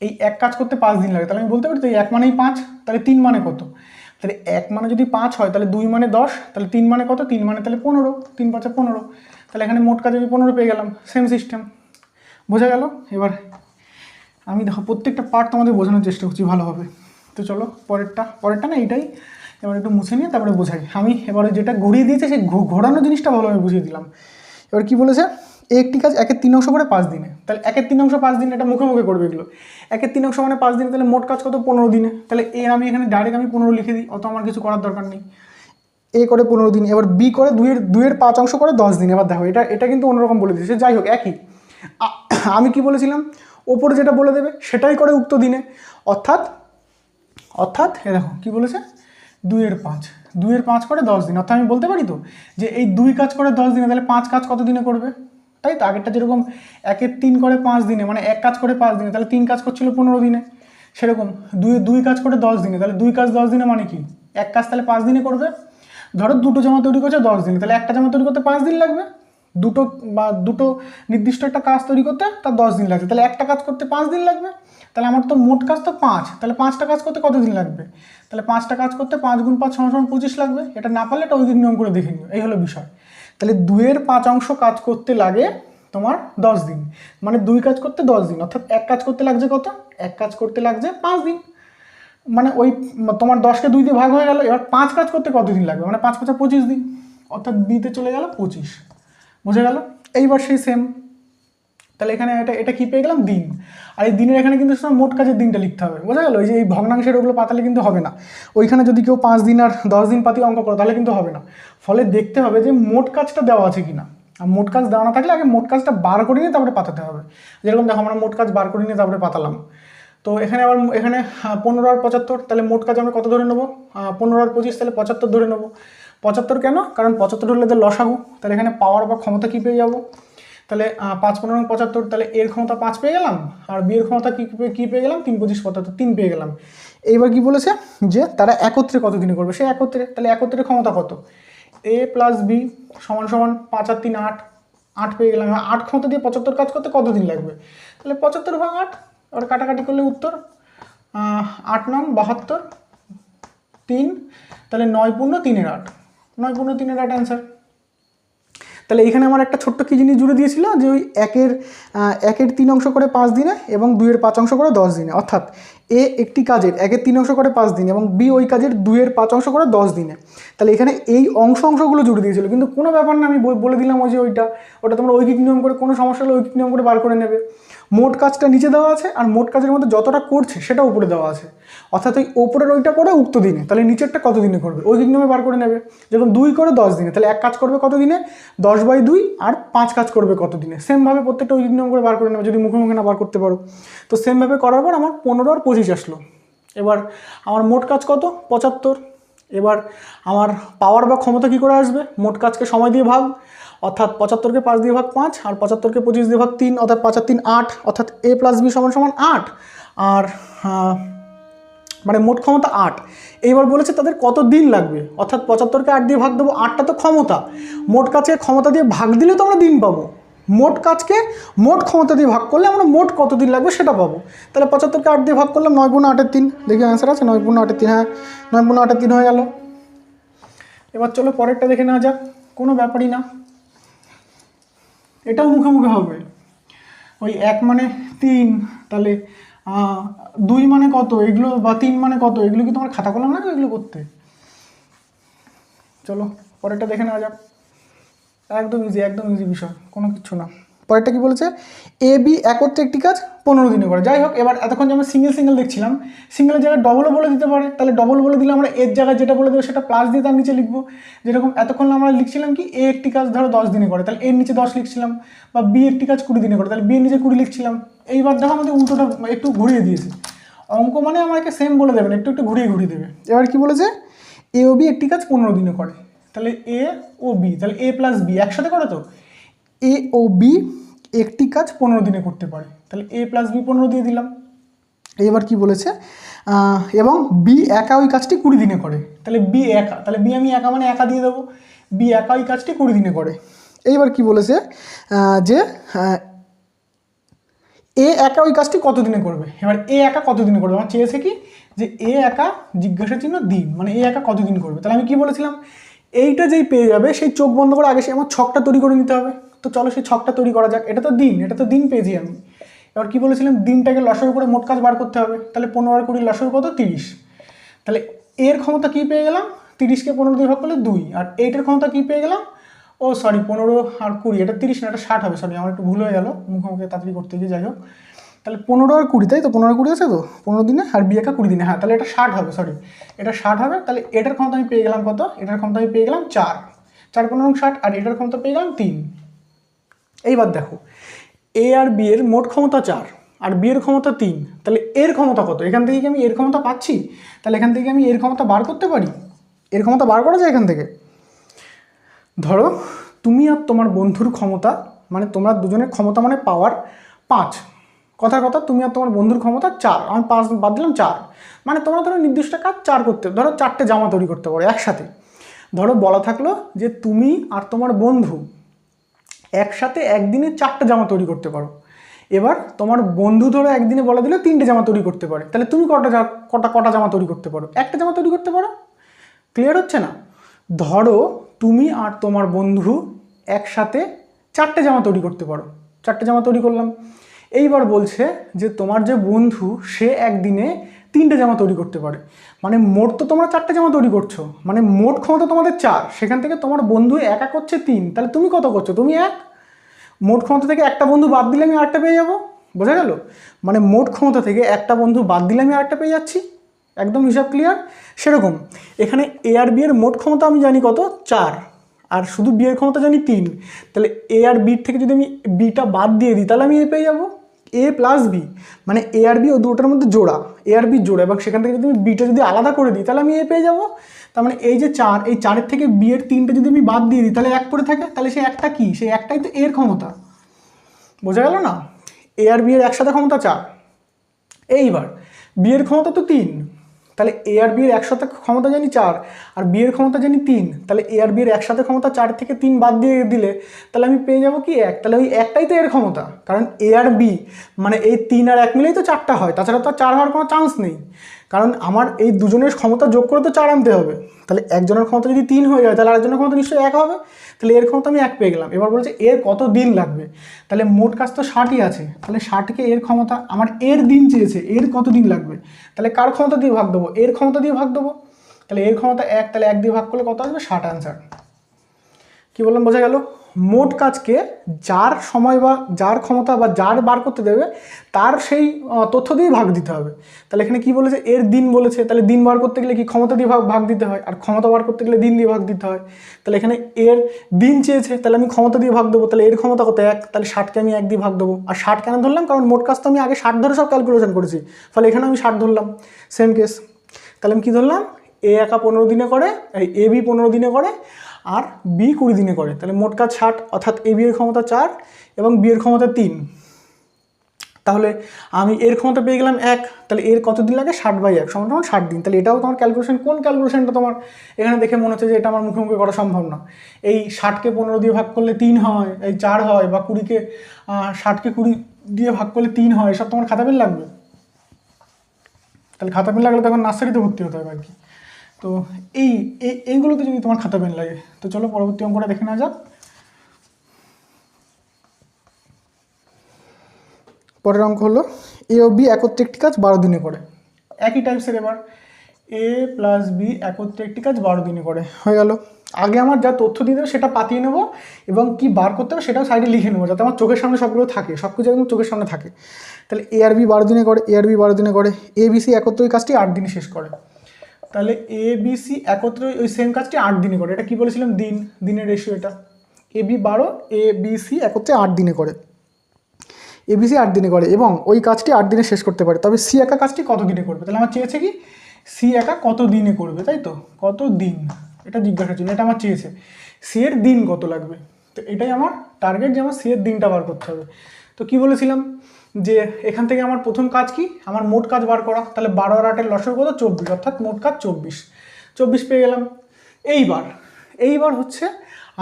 এই এক কাজ করতে 5 দিন লাগে, তাহলে আমি বলতে পারি তো এই 1 মানেই 5, তাহলে 3 মানে কত? তাহলে 1 মানে যদি 5 হয়, তাহলে 2 মানে 10, তাহলে 3 মানে কত? 3 মানে তাহলে 15, 3 5 15, তাহলে এখানে মোট কাজ আমি 15 পেয়ে গেলাম। সেম সিস্টেম, বোঝা গেল? এবার আমি দেখো প্রত্যেকটা পার্ট তোমাদের বোঝানোর চেষ্টা করছি ভালোভাবে। তো চলো পরেরটা না এইটাই এবার একটু মুছে নিয়ে তারপরে বোঝাই। আমি এবারে যেটা ঘুরিয়ে দিয়েছে সেই ঘোরানো জিনিসটা ভালোভাবে বুঝিয়ে দিলাম। এবার কি বলেছে? একটি কাজ 1/3 অংশ করে 5 দিনে। তাহলে 1/3 অংশ 5 দিন, এটা মুখে মুখে করবে এগুলো। 1/3 অংশ মানে 5 দিনে, তাহলে মোট কাজ কত? 15 দিনে। তাহলে আমি এখানে ডাইরেক্ট আমি 15 লিখে দিই, অত আমার কিছু করার দরকার নেই। করে 15 দিন। এবার বি করে 2-এর 5 অংশ করে 10 দিন। এবার দেখো এটা কিন্তু অন্যরকম বলে দিয়েছে, যাই হোক একই। আমি কি বলেছিলাম? ওপরে যেটা বলে দেবে সেটাই করে উক্ত দিনে, অর্থাৎ এ দেখো কী বলেছে? 2-এর 5 করে 10 দিন। অর্থাৎ আমি বলতে পারি তো যে এই 2 কাজ করে 10 দিনে, তাহলে 5 কাজ কত দিনে করবে? তাই তো আগেরটা যেরকম 1/3 করে 5 দিনে, মানে 1 কাজ করে 5 দিনে, তাহলে 3 কাজ করছিল 15 দিনে। সেরকম 2 কাজ করে 10 দিনে, তাহলে 2 কাজ 10 দিনে মানে কি? 1 কাজ তাহলে 5 দিনে করবে। ধরো 2টো জামা তৈরি করছে 10 দিনে, তাহলে একটা জামা তৈরি করতে 5 দিন লাগবে। দুটো নির্দিষ্ট একটা কাজ তৈরি করতে তার 10 দিন লাগবে, তাহলে একটা কাজ করতে 5 দিন লাগবে। তাহলে আমার তো মোট কাজ তো 5, তাহলে 5টা কাজ করতে কত দিন লাগবে? তাহলে 5টা কাজ করতে 5 × 5 = 25 লাগবে। এটা না পারলে এটা ঐকিক নিয়ম করে দেখে নিও, এই হলো বিষয়। তাহলে 2-এর 5 অংশ কাজ করতে লাগে তোমার 10 দিন, মানে 2 কাজ করতে 10 দিন, অর্থাৎ 1 কাজ করতে লাগছে কত? 1 কাজ করতে লাগছে 5 দিন, মানে ওই তোমার 10কে 2 দিয়ে ভাগ হয়ে গেল। এবার 5 কাজ করতে কত দিন লাগবে? মানে 5 × 5 = 25 দিন, অর্থাৎ বিতে চলে গেল 25। বোঝা গেল? এইবার সেই সেম, তাহলে এখানে এটা কি পেয়ে গেলাম? দিন। আর এই দিনের এখানে কিন্তু মোট কাজের দিনটা লিখতে হবে, বোঝা গেল? এই যে এই ভগ্নাংশের ওগুলো পাতালে কিন্তু হবে না। ওইখানে যদি কেউ 5 দিন আর 10 দিন পাতি অঙ্ক করো তাহলে কিন্তু হবে না। ফলে দেখতে হবে যে মোট কাজটা দেওয়া আছে কিনা। আর মোট কাজ দেওয়া না থাকলে আগে মোট কাজটা বার করে নিয়ে তারপরে পাতাতে হবে। যেরকম দেখো আমরা মোট কাজ বার করে নিয়ে তারপরে পাতালাম। তো এখানে 15 আর 75, তাহলে মোট কাজ আমরা কত ধরে নেবো? 15 আর 25, তাহলে 75 ধরে নেবো। 75 কেন? কারণ 75 হলে তো লসাগু, তাহলে এখানে পাওয়ার বা ক্ষমতা কী পেয়ে যাবো? তাহলে 5 15 75, তাহলে এর ক্ষমতা 5 পেয়ে গেলাম, আর বি এর ক্ষমতা কী পেয়ে গেলাম? 3 25 75, 3 পেয়ে গেলাম। এইবার কি বলেছে? যে তারা একত্রে কত দিনে করবে? সে একত্রে, তাহলে একত্রের ক্ষমতা কত? a + b = 5 আর 3 8, 8 পেয়ে গেলাম। 8 ক্ষমতা দিয়ে 75 কাজ করতে কত দিন লাগবে? তাহলে 75 ভাগ 8, আর কাটাকাটি করলে উত্তর 8 9 72, 3, তাহলে 9 পূর্ণ 3 8, 9 পূর্ণ 3 8 অ্যান্সার। তাহলে এখানে আমার একটা ছোট্ট কী জিনিস জুড়ে দিয়েছিল যে ওই একের 3 অংশ করে 5 দিনে এবং 2-এর 5 অংশ করে 10 দিনে, অর্থাৎ এ একটি কাজের 1-এর 3 অংশ করে 5 দিনে এবং বি ওই কাজের 2-এর 5 অংশ করে 10 দিনে। তাহলে এখানে এই অংশগুলো জুড়ে দিয়েছিল, কিন্তু কোনো ব্যাপার না, আমি বলে দিলাম ওই যে ওটা তোমরা ঐকিক নিয়ম করে, কোনো সমস্যা হলে ঐকিক নিয়ম করে বার করে নেবে। মোট কাজটা নিচে দেওয়া আছে আর মোট কাজের মধ্যে যতটা করছে সেটা উপরে দেওয়া আছে, অর্থাৎ ওই ওপরের ওইটা করে উক্ত দিনে, তাহলে নিচেরটা কত দিনে করবে ঐকিক নিয়মে বার করে নেবে। যখন 2 করে 10 দিনে, তাহলে এক কাজ করবে কত দিনে, 10/2, আর 5 কাজ করবে কত দিনে। সেমভাবে প্রত্যেকটা ঐকিক নিয়ম করে বার করে নেবে যদি মুখে মুখে না বার করতে পারো। তো সেমভাবে করার পর আমার 15 আর 25 আসলো। এবার আমার মোট কাজ কত, 75। এবার আমার পাওয়ার বা ক্ষমতা কী করে আসবে, মোট কাজকে সময় দিয়ে ভাগ, অর্থাৎ 75কে 5 দিয়ে ভাগ 5, আর 75কে 25 দিয়ে ভাগ 3, অর্থাৎ 5 আর 3 8, অর্থাৎ a + b = 8। আর মানে মোট ক্ষমতা 8। এইবার বলেছে তাদের কত দিন লাগবে, অর্থাৎ 75কে 8 দিয়ে ভাগ দেবো, 8টা তো ক্ষমতা, মোট কাজকে ক্ষমতা দিয়ে ভাগ দিলে তো আমরা দিন পাবো। মোট কাজকে মোট ক্ষমতা দিয়ে ভাগ করলে আমরা মোট কত দিন লাগবে সেটা পাবো। তাহলে 75কে 8 দিয়ে ভাগ করলাম, 9 × 8 = 3, দেখি অ্যান্সার আছে 9 × 8 = 3, হ্যাঁ 9 × 8 = 3 হয়ে গেল। এবার চলো পরেরটা দেখে নেওয়া যাক, কোনো ব্যাপারই না, এটাও মুখে মুখে হবে। ওই 1 মানে 3, তাহলে 2 মানে কত এগুলো, বা 3 মানে কত, এগুলো কি তোমার খাতা কলম লাগে এগুলো করতে? চলো পরেরটা দেখে নেওয়া যাক, একদম ইজি বিষয়, কোনো কিছু না। পরেরটা কি বলেছে, এ বি একত্রে একটি কাজ 15 দিনে করে। যাই হোক, এবার এতক্ষণ যে আমরা সিঙ্গেল দেখছিলাম, সিঙ্গেলের জায়গায় ডবলও বলে দিতে পারে, তাহলে ডবল বলে দিলে আমরা এর জায়গায় যেটা বলে দেবো সেটা প্লাস দিয়ে তার নিচে লিখবো। যেরকম এতক্ষণ আমরা লিখছিলাম কি, এ একটি কাজ ধরো 10 দিনে করে, তাহলে এর নিচে 10 লিখছিলাম, বা বি একটি কাজ 20 দিনে করে, তাহলে বি এর নিচে 20 লিখছিলাম। এইবার দেখো আমাদের উল্টোটা একটু ঘুরিয়ে দিয়েছে, অঙ্ক মানে আমাকে সেম বলে দেবেন, একটু ঘুরিয়ে দেবে। এবার কি বলেছে, এ ও বি একটি কাজ 15 দিনে করে, তাহলে এ ও বি, তাহলে a + b একসাথে করে, তো এ ও বি একটি কাজ 15 দিনে করতে পারে, তাহলে a + b 15 দিয়ে দিলাম। এবার কি বলেছে, এবং বি একা ওই কাজটি 20 দিনে করে, তাহলে বি একা, তাহলে বি আমি একা মানে একা দিয়ে দেবো, বি একা ওই কাজটি 20 দিনে করে। এইবার কি বলেছে, যে এ একা ওই কাজটি কত দিনে করবে। এবার এ একা কত দিনে করবে, আমার চেয়েছে কি যে এ একা জিজ্ঞাসা চিহ্ন দিন, মানে এ একা কত দিন করবে। তাহলে আমি কি বলেছিলাম, এইটা যেই পেয়ে যাবে সেই চোখ বন্ধ করে আগে সে আমার ছকটা তৈরি করে নিতে হবে। তো চলো সেই ছকটা তৈরি করা যাক। এটা তো দিন পেয়েছি আমি। এবার কি বলেছিলাম, দিনটাকে লসাগু করে মোট কাজ বার করতে হবে, তাহলে 15 আর 20 লসাগু কত, 30। তাহলে এর ক্ষমতা কি পেয়ে গেলাম, 30কে 15 দিয়ে ভাগ করলে 2, আর এইটার ক্ষমতা কি পেয়ে গেলাম, 15 আর 20, এটা 30 না, এটা 60 হবে, সরি আমার একটু ভুল হয়ে গেল মুখোমুখি তাড়াতাড়ি করতে গিয়ে। যাই হোক, তাহলে 15 আর 20, তাই তো 15 আর 20 আছে তো 15 দিনে, আর বি একা 20 দিনে, হ্যাঁ তাহলে এটা 60 হবে, সরি এটা 60 হবে। তাহলে এটার ক্ষমতা আমি পেয়ে গেলাম কত, এটার ক্ষমতা আমি পেয়ে গেলাম 4, 4 15 60, আর এটার ক্ষমতা পেয়ে গেলাম 3। এইবার দেখো, এ আর বি এর মোট ক্ষমতা 4 আর বি এর ক্ষমতা 3, তাহলে এর ক্ষমতা কত, এখান থেকে কি আমি এর ক্ষমতা পাচ্ছি, তাহলে এখান থেকে আমি এর ক্ষমতা বার করতে পারি, এর ক্ষমতা বার করা যায় এখান থেকে। ধরো তুমি আর তোমার বন্ধুর ক্ষমতা, মানে তোমরা দুজনের ক্ষমতা মানে পাওয়ার 5, কথা তুমি আর তোমার বন্ধুর ক্ষমতা 4, আমি 5 বাদ দিলাম 4, মানে তোমরা ধরো নির্দিষ্ট কাজ 4 করতে, ধরো 4টে জামা তৈরি করতে পারো একসাথে। ধরো বলা থাকলো যে তুমি আর তোমার বন্ধু একসাথে একদিনে 4টে জামা তৈরি করতে পারো। এবার তোমার বন্ধু ধরো একদিনে বলা দিল 3টে জামা তৈরি করতে পারে, তাহলে তুমি কটা জামা তৈরি করতে পারো, একটা জামা তৈরি করতে পারো। ক্লিয়ার হচ্ছে না? ধরো তুমি আর তোমার বন্ধু একসাথে 4টে জামা তৈরি করতে পারো, 4টে জামা তৈরি করলাম। এইবার বলছে যে তোমার যে বন্ধু সে একদিনে 3টে জামা তৈরি করতে পারে, মানে মোট তো তোমরা 4টে জামা তৈরি করছো, মানে মোট ক্ষমতা তোমাদের 4, সেখান থেকে তোমার বন্ধু একা করছে 3, তাহলে তুমি কত করছো, তুমি 1। মোট ক্ষমতা থেকে একটা বন্ধু বাদ দিলে আমি আরেকটা পেয়ে যাবো, বোঝা গেল? মানে মোট ক্ষমতা থেকে একটা বন্ধু বাদ দিলে আমি আরেকটা পেয়ে যাচ্ছি, একদম হিসাব ক্লিয়ার। সেরকম এখানে এ আর বি এর মোট ক্ষমতা আমি জানি কত, 4, আর শুধু বি এর ক্ষমতা জানি 3, তাহলে এ আর বির থেকে যদি আমি বিটা বাদ দিয়ে দিই তাহলে আমি এ পেয়ে যাবো, এ প্লাস বি, মানে এ আর বি ও দুটোর মধ্যে জোড়া, এ আর বি জোড়া, এবং সেখান থেকে যদি আমি বিটা যদি আলাদা করে দিই তাহলে আমি এ পেয়ে যাবো। তার মানে এই যে 4, এই 4-এর থেকে বি এর 3টে যদি আমি বাদ দিয়ে দিই তাহলে 1 পড়ে থাকে, তাহলে সেই একটা কি, সেই একটাই তো এর ক্ষমতা, বোঝা গেল না? এ আর বি এর একসাথে ক্ষমতা 4। এইবার বি এর ক্ষমতা তো 3, তাহলে এ আর বি এর একসাথে ক্ষমতা জানি 4 আর বি এর ক্ষমতা জানি 3, তাহলে এ আর বি এর একসাথে ক্ষমতা 4 থেকে 3 বাদ দিয়ে দিলে তাহলে আমি পেয়ে যাবো কি 1, তাহলে ওই একটাই তো এর ক্ষমতা, কারণ এ আর বি মানে এই 3 আর 1 মিলেই তো 4টা হয়, তাছাড়া তো আর 4 হওয়ার কোনো চান্স নেই, কারণ আমার এই দুজনের ক্ষমতা যোগ করে তো 4 আনতে হবে। তাহলে একজনের ক্ষমতা যদি 3 হয়ে যায় তাহলে আরেকজনের ক্ষমতা নিশ্চয়ই 1 হবে, তাহলে এর ক্ষমতা আমি 1 পেয়ে গেলাম। এবার বলছে এর কত দিন লাগবে, তাহলে মোট কাজ তো 60ই আছে, তাহলে 60কে এর ক্ষমতা, আমার এর দিন চেয়েছে, এর কত দিন লাগবে, তাহলে কার ক্ষমতা দিয়ে ভাগ দেবো, এর ক্ষমতা দিয়ে ভাগ দেবো, তাহলে এর ক্ষমতা 1, তাহলে 1 দিয়ে ভাগ করলে কত আসবে 60 আনসার। কি বললাম বোঝা গেল? মোট কাজকে যার সময় বা যার ক্ষমতা বা যার বার করতে দেবে তার সেই তথ্য দিয়ে ভাগ দিতে হবে। তাহলে এখানে কি বলেছে, এর দিন বলেছে, তাহলে দিন বার করতে গেলে কি ক্ষমতা দিয়ে ভাগ দিতে হয়, আর ক্ষমতা বার করতে গেলে দিন দিয়ে ভাগ দিতে হয়। তাহলে এখানে এর দিন চেয়েছে, তাহলে আমি ক্ষমতা দিয়ে ভাগ দেবো, তাহলে এর ক্ষমতা কত 1, তাহলে 60কে আমি 1 দিয়ে ভাগ দেবো। আর 60 কেন ধরলাম, কারণ মোট কাজ তো আমি আগে 60 ধরে সব ক্যালকুলেশন করেছি, ফলে এখানে আমি 60 ধরলাম, সেম কেস। তাহলে আমি কী ধরলাম, এ একা 15 দিনে করে, এ বি 15 দিনে করে, আর বি 20 দিনে করে, তাহলে মোট কাজ 60, অর্থাৎ এ বি এর ক্ষমতা 4 এবং বি এর ক্ষমতা 3। তাহলে আমি এর ক্ষমতা পেয়ে গেলাম 1, তাহলে এর কত দিন লাগে 60/1 সমান 60 দিন। তাহলে এটাও তোমার ক্যালকুলেশন, কোন ক্যালকুলেশনটা তোমার এখানে দেখে মনে হচ্ছে যে এটা আমার মুখে মুখে করা সম্ভব না। এই 60কে 15 দিয়ে ভাগ করলে 3 হয়, এই 4 হয়, বা 60কে 20 দিয়ে ভাগ করলে 3 হয়, এসব তোমার খাতা পেন লাগবে। তাহলে খাতা পেন লাগলে তখন নার্সারিতে ভর্তি হতে হবে আর কি। তো এইগুলোতে যদি তোমার খাতা পেন লাগে, তো চলো পরবর্তী অঙ্কটা দেখে নেওয়া যাক। পরের অঙ্ক হলো এ ও বি একত্রে একটি কাজ 12 দিনে করে। একই টাইপসের, এবার এ প্লাস বি একত্রে একটি কাজ 12 দিনে করে। হয়ে গেল। আগে আমার যা তথ্য দিয়ে দেবে সেটা পাতিয়ে নেবো এবং কি বার করতে হবে সেটাও সাইডে লিখে নেবো, যাতে আমার চোখের সামনে সবগুলো থাকে, সব কিছু একদম চোখের সামনে থাকে। তাহলে এ আর বি 12 দিনে করে, এ আর বি 12 দিনে করে, এ বি সি একত্রে ওই কাজটি 8 দিনে শেষ করে। তাহলে এ বি সি একত্রে ওই সেম কাজটি 8 দিনে করে। এটা কি বলেছিলাম, দিনের রেশিও। এটা A B 12, A B C একত্রে 8 দিনে করে, এবিসি 8 দিনে করে এবং ওই কাজটি 8 দিনে শেষ করতে পারে। তবে সি একা কাজটি কত দিনে করবে? তাহলে আমার চেয়েছে কি সি একা কত দিনে করবে, তাই তো, কত দিন, এটা জিজ্ঞাসার জন্য, এটা আমার চেয়েছে সি এর দিন কত লাগবে। তো এটাই আমার টার্গেট, যে আমার সি এর দিনটা বার করতে হবে। তো কি বলেছিলাম যে এখান থেকে আমার প্রথম কাজ কি, আমার মোট কাজ বার করা। তাহলে 12 আর 8-এর লসাগু কত 24, অর্থাৎ মোট কাজ 24 পেয়ে গেলাম। এইবার হচ্ছে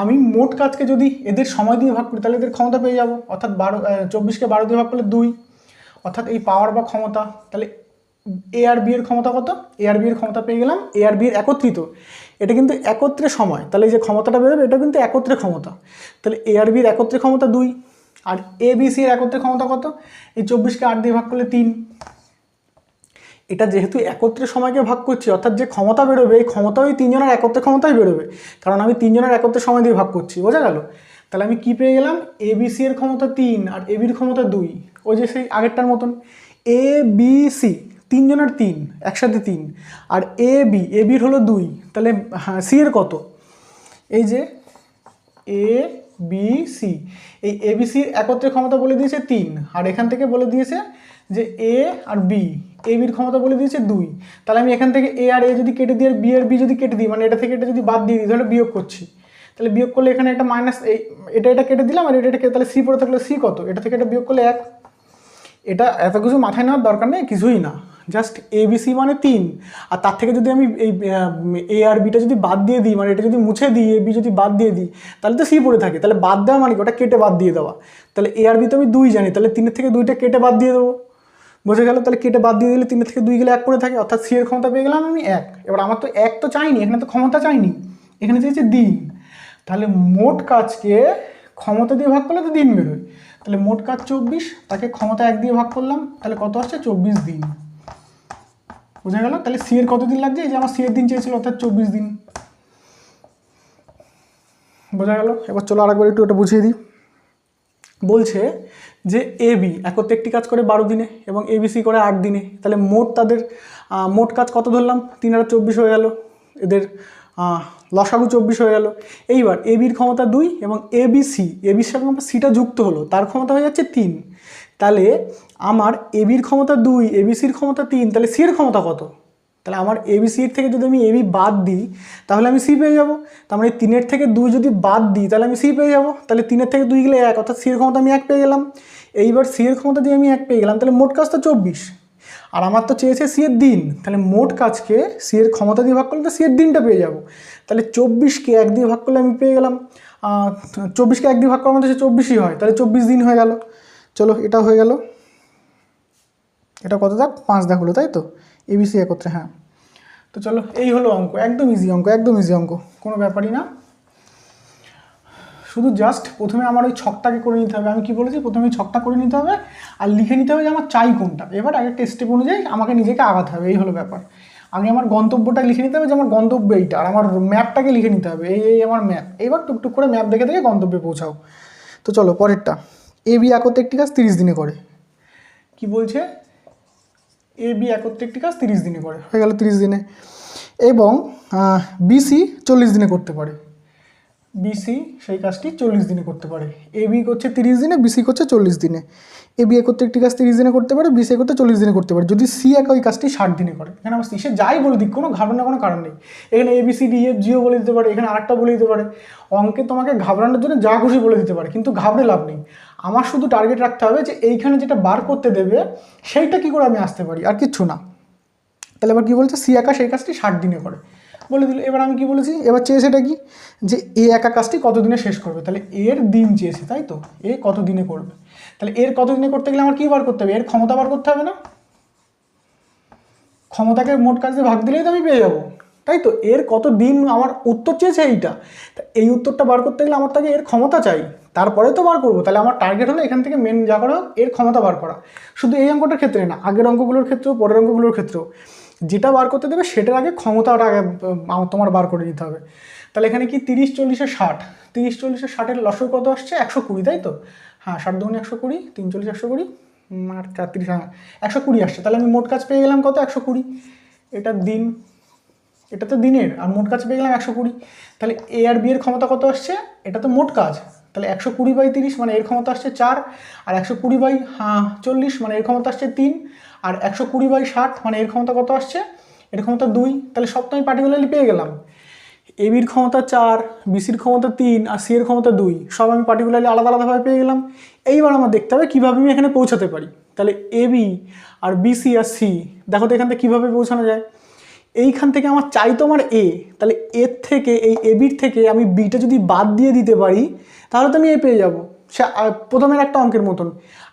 আমি মোট কাজকে যদি এদের সময় দিয়ে ভাগ করি তাহলে এদের ক্ষমতা পেয়ে যাব, অর্থাৎ 24কে 12 দিয়ে ভাগ করলে 2, অর্থাৎ এই পাওয়ার বা ক্ষমতা। তাহলে এ আর বি এর ক্ষমতা কত, এ আর বি এর ক্ষমতা পেয়ে গেলাম, এ আর বি এর একত্রিত, এটা কিন্তু একত্রে সময়, তাহলে এই যে ক্ষমতাটা বেরোবে এটা কিন্তু একত্রে ক্ষমতা। তাহলে এ আর বি এর একত্রে ক্ষমতা 2, আর এ বি সি এর একত্রে ক্ষমতা কত, এই 24কে 8 দিয়ে ভাগ করলে 3। এটা যেহেতু একত্রে সময়কে ভাগ করছি, অর্থাৎ যে ক্ষমতা বেরোবে এই ক্ষমতা ওই 3 জনের একত্রে ক্ষমতাই বেরোবে, কারণ আমি 3 জনের একত্রে সময় দিয়ে ভাগ করছি। বোঝা গেল? তাহলে আমি কি পেয়ে গেলাম, এ বি সি এর ক্ষমতা 3 আর এ বির ক্ষমতা 2, ওই যে সেই আগেরটার মতন। এ বি সি 3 জনের 3 একসাথে 3, আর এ বির হলো 2, তাহলে হ্যাঁ সি এর কত, এই যে এ বি সি, এই এ বি সির একত্রে ক্ষমতা বলে দিয়েছে 3, আর এখান থেকে বলে দিয়েছে যে এ আর বি, এ বির ক্ষমতা বলে দিয়েছে 2। তাহলে আমি এখান থেকে এ আর এ যদি কেটে দিই আর বি আর বি যদি কেটে দিই, মানে এটা থেকে এটা যদি বাদ দিয়ে দিই, তাহলে বিয়োগ করছি, তাহলে বিয়োগ করলে এখানে একটা মাইনাস, এটা কেটে দিলাম আর এটা কেটে, তাহলে সি পড়ে থাকলে সি কত, এটা থেকে এটা বিয়োগ করলে 1। এটা এত কিছু মাথায় নেওয়ার দরকার নেই, কিছুই না, জাস্ট এ বি সি মানে 3, আর তার থেকে যদি আমি এই এ আর বিটা যদি বাদ দিয়ে দিই, মানে এটা যদি মুছে দিই, এ বি যদি বাদ দিয়ে দিই, তাহলে তো সি পড়ে থাকে, তাহলে বাদ দেওয়া মানে কি, ওটা কেটে বাদ দিয়ে দেওয়া। তাহলে এ আর বি তো আমি 2 জানি, তাহলে 3-এর থেকে 2টা কেটে বাদ দিয়ে দেবো। বোঝা গেল? তাহলে কেটে বাদ দিয়ে দিলে 3-এর থেকে 2 গেলে 1 পড়ে থাকে, অর্থাৎ সি এর ক্ষমতা পেয়ে গেলাম আমি 1। এবার আমার তো 1 তো চাইনি, এখানে তো ক্ষমতা চাইনি, এখানে চেয়েছে দিন। তাহলে মোট কাজকে ক্ষমতা দিয়ে ভাগ করলে তো দিন বেরোয়, তাহলে মোট কাজ 24, তাকে ক্ষমতা 1 দিয়ে ভাগ করলাম, তাহলে কত আসছে 24 দিন। বোঝা গেল? তাহলে সি এর কত দিন লাগছে, এই যে আমার সি এর দিন চেয়েছিল, অর্থাৎ 24 দিন। বোঝা গেল? এবার চলো আরেকবার একটু এটা বুঝিয়ে দিই। বলছে যে এ বি একত্রে একটি কাজ করে 12 দিনে এবং এ বি সি করে 8 দিনে, তাহলে তাদের মোট কাজ কত ধরলাম, 3 আর 24 হয়ে গেল, এদের লসাগু 24 হয়ে গেল। এইবার এ বির ক্ষমতা 2 এবং এ বির সঙ্গে আমার সিটা যুক্ত হলো, তার ক্ষমতা হয়ে যাচ্ছে 3। তাহলে আমার এ বির ক্ষমতা 2, এ বি সির ক্ষমতা 3, তাহলে সি এর ক্ষমতা কত? তাহলে আমার এ বি সির থেকে যদি আমি এ বি বাদ দিই তাহলে আমি সি পেয়ে যাবো। তার মানে 3-এর থেকে 2 যদি বাদ দিই তাহলে আমি সি পেয়ে যাবো। তাহলে 3-এর থেকে 2 গেলে 1, অর্থাৎ সি এর ক্ষমতা আমি 1 পেয়ে গেলাম। এইবার সি এর ক্ষমতা দিয়ে আমি 1 পেয়ে গেলাম, তাহলে মোট কাজ তো 24, আর আমার তো চেয়েছে সি এর দিন, তাহলে মোট কাজকে সি এর ক্ষমতা দিয়ে ভাগ করলে তো সি এর দিনটা পেয়ে যাব। তাহলে 24কে 1 দিয়ে ভাগ করলে আমি পেয়ে গেলাম 24কে 1 দিয়ে ভাগ করার মধ্যে 24ই হয়, তাহলে 24 দিন হয়ে গেল। চলো এটা হয়ে গেল, এটা কত দাগ 5 দাগ হলো, তাই তো এবিসি একত্রে। হ্যাঁ, তো চলো এই হলো অঙ্ক, একদম ইজি অঙ্ক, একদম ইজি অঙ্ক, কোনো ব্যাপারই না। শুধু জাস্ট প্রথমে আমার ওই ছকটাকে করে নিতে হবে। আমি কি বলেছি, প্রথমে ওই ছকটা করে নিতে হবে আর লিখে নিতে হবে যে আমার চাই কোনটা। এবার আগে স্টেপ অনুযায়ী আমাকে নিজেকে আগাতে হবে, এই হলো ব্যাপার। আগে আমার গন্তব্যটা লিখে নিতে হবে যে আমার গন্তব্য এইটা, আর আমার ম্যাপটাকে লিখে নিতে হবে এই আমার ম্যাপ। এবার টুকটুক করে ম্যাপ দেখে দেখে গন্তব্যে পৌঁছাও। তো চলো পরেরটা, এ বি একত্রে একটি কাজ 30 দিনে করে। কি বলছে, এ বি একত্রে একটি কাজ 30 দিনে করে, হয়ে গেল 30 দিনে। এবং বিসি 40 দিনে করতে পারে। বিসি সেই কাজটি 40 দিনে করতে পারে। এ বি করছে 30 দিনে, বিসি করছে 40 দিনে। এ বি একত্রে একটি কাজ 30 দিনে করতে পারে, বিসি একত্রে 40 দিনে করতে পারে যদি সি ওই কাজটি 60 দিনে করে। এখানে আমার সে যাই বলে দিক, কোনো ঘাবড়ানোর কোনো কারণ নেই। এখানে A B C D F জিও বলে দিতে পারে, এখানে আরেকটা বলে দিতে পারে। অঙ্কে তোমাকে ঘাবড়ানোর জন্য যা খুশি বলে দিতে পারে, কিন্তু ঘাবড়ে লাভ নেই। আমার শুধু টার্গেট রাখতে হবে যে এইখানে যেটা বার করতে দেবে সেইটা কী করে আমি আসতে পারি, আর কিচ্ছু না। তাহলে এবার কী বলছে, সি একা সেই কাজটি 60 দিনে করে বলে দিল। এবার আমি কি বলেছি, এবার চেয়েছে এটা কি, যে এ একা কাজটি কত দিনে শেষ করবে। তাহলে এর দিন চেয়েছে, তাই তো, এ কত দিনে করবে। তাহলে এর কত দিনে করতে গেলে আমার কী বার করতে হবে, এর ক্ষমতা বার করতে হবে না। ক্ষমতাকে মোট কাজ দিয়ে ভাগ দিলেই তো আমি পেয়ে যাবো, তাই তো। এর কত দিন আমার উত্তর চেয়েছে এইটা, তা এই উত্তরটা বার করতে গেলে আমার তাকে এর ক্ষমতা চাই, তারপরে তো বার করবো। তাহলে আমার টার্গেট হলো এখান থেকে মেন যা করা হোক এর ক্ষমতা বার করা। শুধু এই অঙ্কটার ক্ষেত্রে না, আগের অঙ্কগুলোর ক্ষেত্রেও পরের অঙ্কগুলোর ক্ষেত্রেও যেটা বার করতে দেবে সেটার আগে ক্ষমতাটা আগে তোমার বার করে নিতে হবে। তাহলে এখানে কি 30 40 60, 30 40 60 লসক কত আসছে 120, তাই তো। হ্যাঁ 60 দুগুণে 120, 3 40 120 আর 34, হ্যাঁ 120 আসছে। তাহলে আমি মোট কাজ পেয়ে গেলাম কত 120। এটা দিন, এটা তো দিনের, আর মোট কাজ পেয়ে গেলাম 120। তাহলে এ আর বি এর ক্ষমতা কত আসছে, এটা তো মোট কাজ। তাহলে 120/30 মানে এর ক্ষমতা আসছে 4, আর 120/40 মানে এর ক্ষমতা আসছে 3, আর 120/60 মানে এর ক্ষমতা কত আসছে, এর ক্ষমতা 2। তাহলে সব তো আমি পার্টিকুলারলি পেয়ে গেলাম। এ বির ক্ষমতা 4, বিসির ক্ষমতা 3, আর সি এর ক্ষমতা 2, সব আমি পার্টিকুলারলি আলাদা আলাদাভাবে পেয়ে গেলাম। এইবার আমার দেখতে হবে কীভাবে আমি এখানে পৌঁছাতে পারি। তাহলে A B R BC R C, দেখো তো এখান থেকে কীভাবে পৌঁছানো যায়। এইখান থেকে আমার চাই তো আমার এ, তাহলে এর থেকে এই এ বির থেকে আমি বিটা যদি বাদ দিয়ে দিতে পারি তাহলে তো আমি এ পেয়ে যাবো। সে প্রথমের একটা অঙ্কের মতন,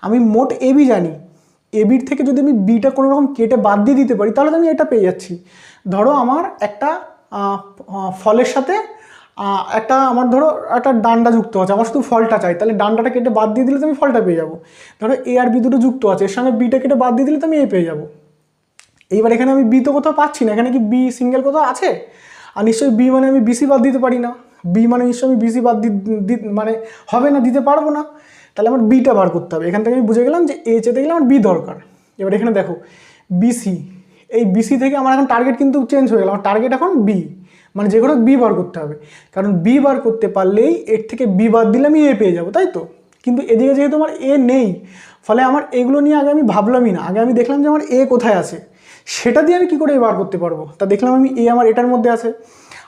আমি মোট এ বি জানি, এ বির থেকে যদি আমি বিটা কোনো রকম কেটে বাদ দিয়ে দিতে পারি তাহলে তো আমি এটা পেয়ে যাচ্ছি। ধরো আমার একটা ফলের সাথে একটা আমার ধরো একটা ডান্ডা যুক্ত আছে, আমার শুধু ফলটা চাই, তাহলে ডান্ডাটা কেটে বাদ দিয়ে দিলে তো আমি ফলটা পেয়ে যাবো। ধরো এ আর বি দুটো যুক্ত আছে, এর সঙ্গে বিটা কেটে বাদ দিয়ে দিলে তো আমি এ পেয়ে যাবো। এইবার এখানে আমি বি তো কোথাও পাচ্ছি না, এখানে কি বি সিঙ্গেল কোথাও আছে, আর নিশ্চয়ই বি মানে আমি বিসি বাদ দিতে পারি না, বি মানে নিশ্চয়ই আমি বিসি বাদ মানে হবে না, দিতে পারবো না। তাহলে আমার বিটা বার করতে হবে। এখান থেকে আমি বুঝে গেলাম যে এ চেতে গেলে আমার বি দরকার। এবার এখানে দেখো বিসি, এই বিসি থেকে আমার এখন টার্গেট কিন্তু চেঞ্জ হয়ে গেল, আমার টার্গেট এখন বি, মানে যে কোনো বি বার করতে হবে, কারণ বি বার করতে পারলেই এর থেকে বি বাদ দিলে আমি এ পেয়ে যাবো, তাই তো। কিন্তু এদিকে যেহেতু আমার এ নেই, ফলে আমার এগুলো নিয়ে আগে আমি ভাবলামই না, আগে আমি দেখলাম যে আমার এ কোথায় আছে, সেটা দিয়ে আমি কী করে বার করতে পারবো। তা দেখলাম আমি এ আমার এটার মধ্যে আছে,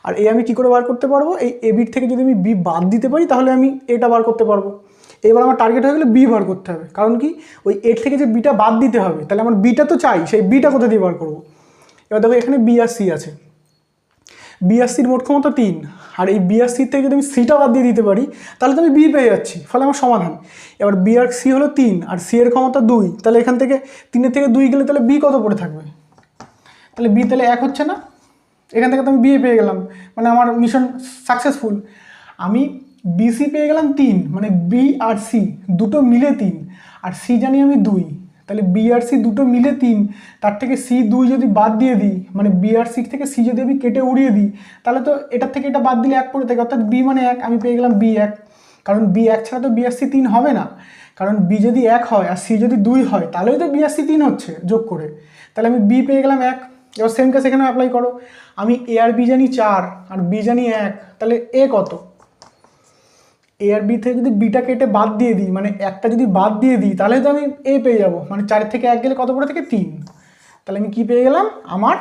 আর এ আমি কী করে বার করতে পারবো, এই এ বির থেকে যদি আমি বি বাদ দিতে পারি তাহলে আমি এটা বার করতে পারবো। এবার আমার টার্গেট হয়ে গেলে বি বার করতে হবে, কারণ কি ওই এর থেকে যে বিটা বাদ দিতে হবে, তাহলে আমার বিটা তো চাই, সেই বিটা কোথা দিয়ে বার করবো। এবার দেখো এখানে বি আর সি আছে, বি আর সির মোট ক্ষমতা 3, আর এই বি আর সির থেকে যদি আমি সিটা বাদ দিয়ে দিতে পারি তাহলে তো আমি বি পেয়ে যাচ্ছি, ফলে আমার সমাধান। এবার বি আর সি হলো 3, আর সি এর ক্ষমতা 2, তাহলে এখান থেকে 3 থেকে 2 গেলে তাহলে বি কত পড়ে থাকবে, তাহলে বি তাহলে 1 হচ্ছে না। এখান থেকে তো আমি বিএ পেয়ে গেলাম, মানে আমার মিশন সাকসেসফুল। আমি বিসি পেয়ে গেলাম 3, মানে বি আর সি দুটো মিলে 3, আর সি জানি আমি 2, তাহলে বি আর সি দুটো মিলে 3, তার থেকে সি 2 যদি বাদ দিয়ে দিই, মানে বি আর সি থেকে সি যদি আমি কেটে উড়িয়ে দিই, তাহলে তো এটার থেকে এটা বাদ দিলে 1 পড়ে থাকে, অর্থাৎ বি মানে 1, আমি পেয়ে গেলাম বি 1। কারণ বি 1 ছাড়া তো বি আর সি 3 হবে না, কারণ বি যদি 1 হয় আর সি যদি 2 হয় তাহলেই তো বি আর সি 3 হচ্ছে যোগ করে, তাহলে আমি বি পেয়ে গেলাম 1। এবার সেম কেস এখানে অ্যাপ্লাই করো, আমি এ আর বি জানি 4 আর বি জানি 1, তাহলে এ কত, এ আর বি থেকে যদি বিটা কেটে বাদ দিয়ে দিই, মানে একটা যদি বাদ দিয়ে দিই তাহলে তো আমি এ পেয়ে যাবো, মানে 4 থেকে 1 গেলে কত পড়ে থেকে 3, তাহলে আমি কি পেয়ে গেলাম, আমার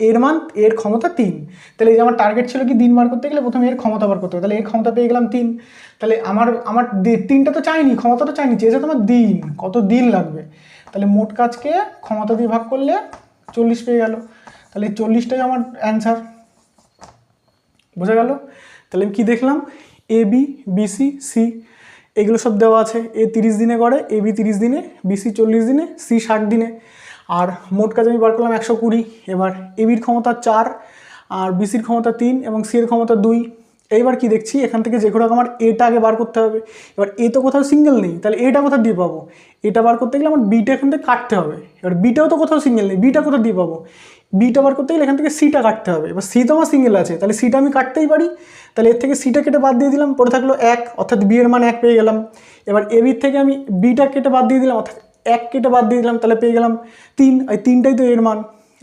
এর মান, এর ক্ষমতা 3। তাহলে এই যে আমার টার্গেট ছিল কি দিন বার করতে গেলে প্রথমে এর ক্ষমতা বার করতে হবে, তাহলে এর ক্ষমতা পেয়ে গেলাম 3। তাহলে আমার 3টা তো চাইনি, ক্ষমতাটা চাইনি, চেয়েছে তোমার দিন, কত দিন লাগবে, তাহলে মোট কাজকে ক্ষমতা দিয়ে ভাগ করলে 40 পেয়ে গেল। তাহলে 40টাই আমার অ্যান্সার। বোঝা গেল? তাহলে আমি কী দেখলাম, এ বি বিসি সি এগুলো সব দেওয়া আছে। এ 30 দিনে করে, এ বি 30 দিনে, বিসি 40 দিনে, সি 60 দিনে। আর মোট কাজ আমি বার করলাম 120। এবার এ বির ক্ষমতা 4, আর বিসির ক্ষমতা 3 এবং সি এর ক্ষমতা 2। এইবার কি দেখছি, এখান থেকে যে কোনো আমার এটা আগে বার করতে হবে। এবার এ তো কোথাও সিঙ্গেল নেই, তাহলে এটা কোথা দিয়ে পাবো? এটা বার করতে গেলে আমার বিটা এখান থেকে কাটতে হবে। এবার বিটাও তো কোথাও সিঙ্গেল নেই, বিটা কোথা দিয়ে পাবো? বিটা বার করতে গেলে এখান থেকে সিটা কাটতে হবে। এবার সি তো আমার সিঙ্গেল আছে, তাহলে সিটা আমি কাটতেই পারি। তাহলে এর থেকে সিটা কেটে বাদ দিয়ে দিলাম, পড়ে থাকলো 1, অর্থাৎ বি এর মান 1 পেয়ে গেলাম। এবার এ বির থেকে আমি বিটা কেটে বাদ দিয়ে দিলাম, অর্থাৎ 1 কেটে বাদ দিয়ে দিলাম, তাহলে পেয়ে গেলাম 3। এই 3টাই তো এর মান,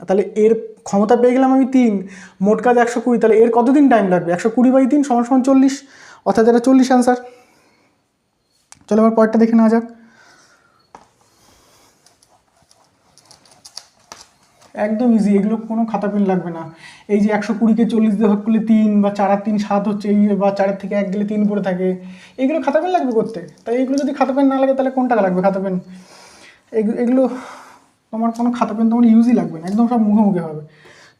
তাহলে এর ক্ষমতা পেয়ে গেলাম আমি 3। মোট কাজ 120, তাহলে এর কতদিন টাইম লাগবে? 120/3 = 40, অর্থাৎ এটা 40 অ্যান্সার। চলো এবার পরেরটা দেখে নেওয়া যাক। একদম ইজি, এগুলো কোনো খাতা পেন লাগবে না। এই যে 120কে 40 দিয়ে ভাগ করলে 3, বা 4 আর 3 7 হচ্ছে, এই বা 4 থেকে 1 গেলে 3 পড়ে থাকে, এইগুলো খাতা পেন লাগবে করতে। তাই এইগুলো যদি খাতা পেন না লাগে তাহলে কোন টাকা লাগবে খাতা পেন? এগুলো তোমার কোনো খাতা পেন তোমার ইউজই লাগবে না, একদম সব মুখে মুখে হবে।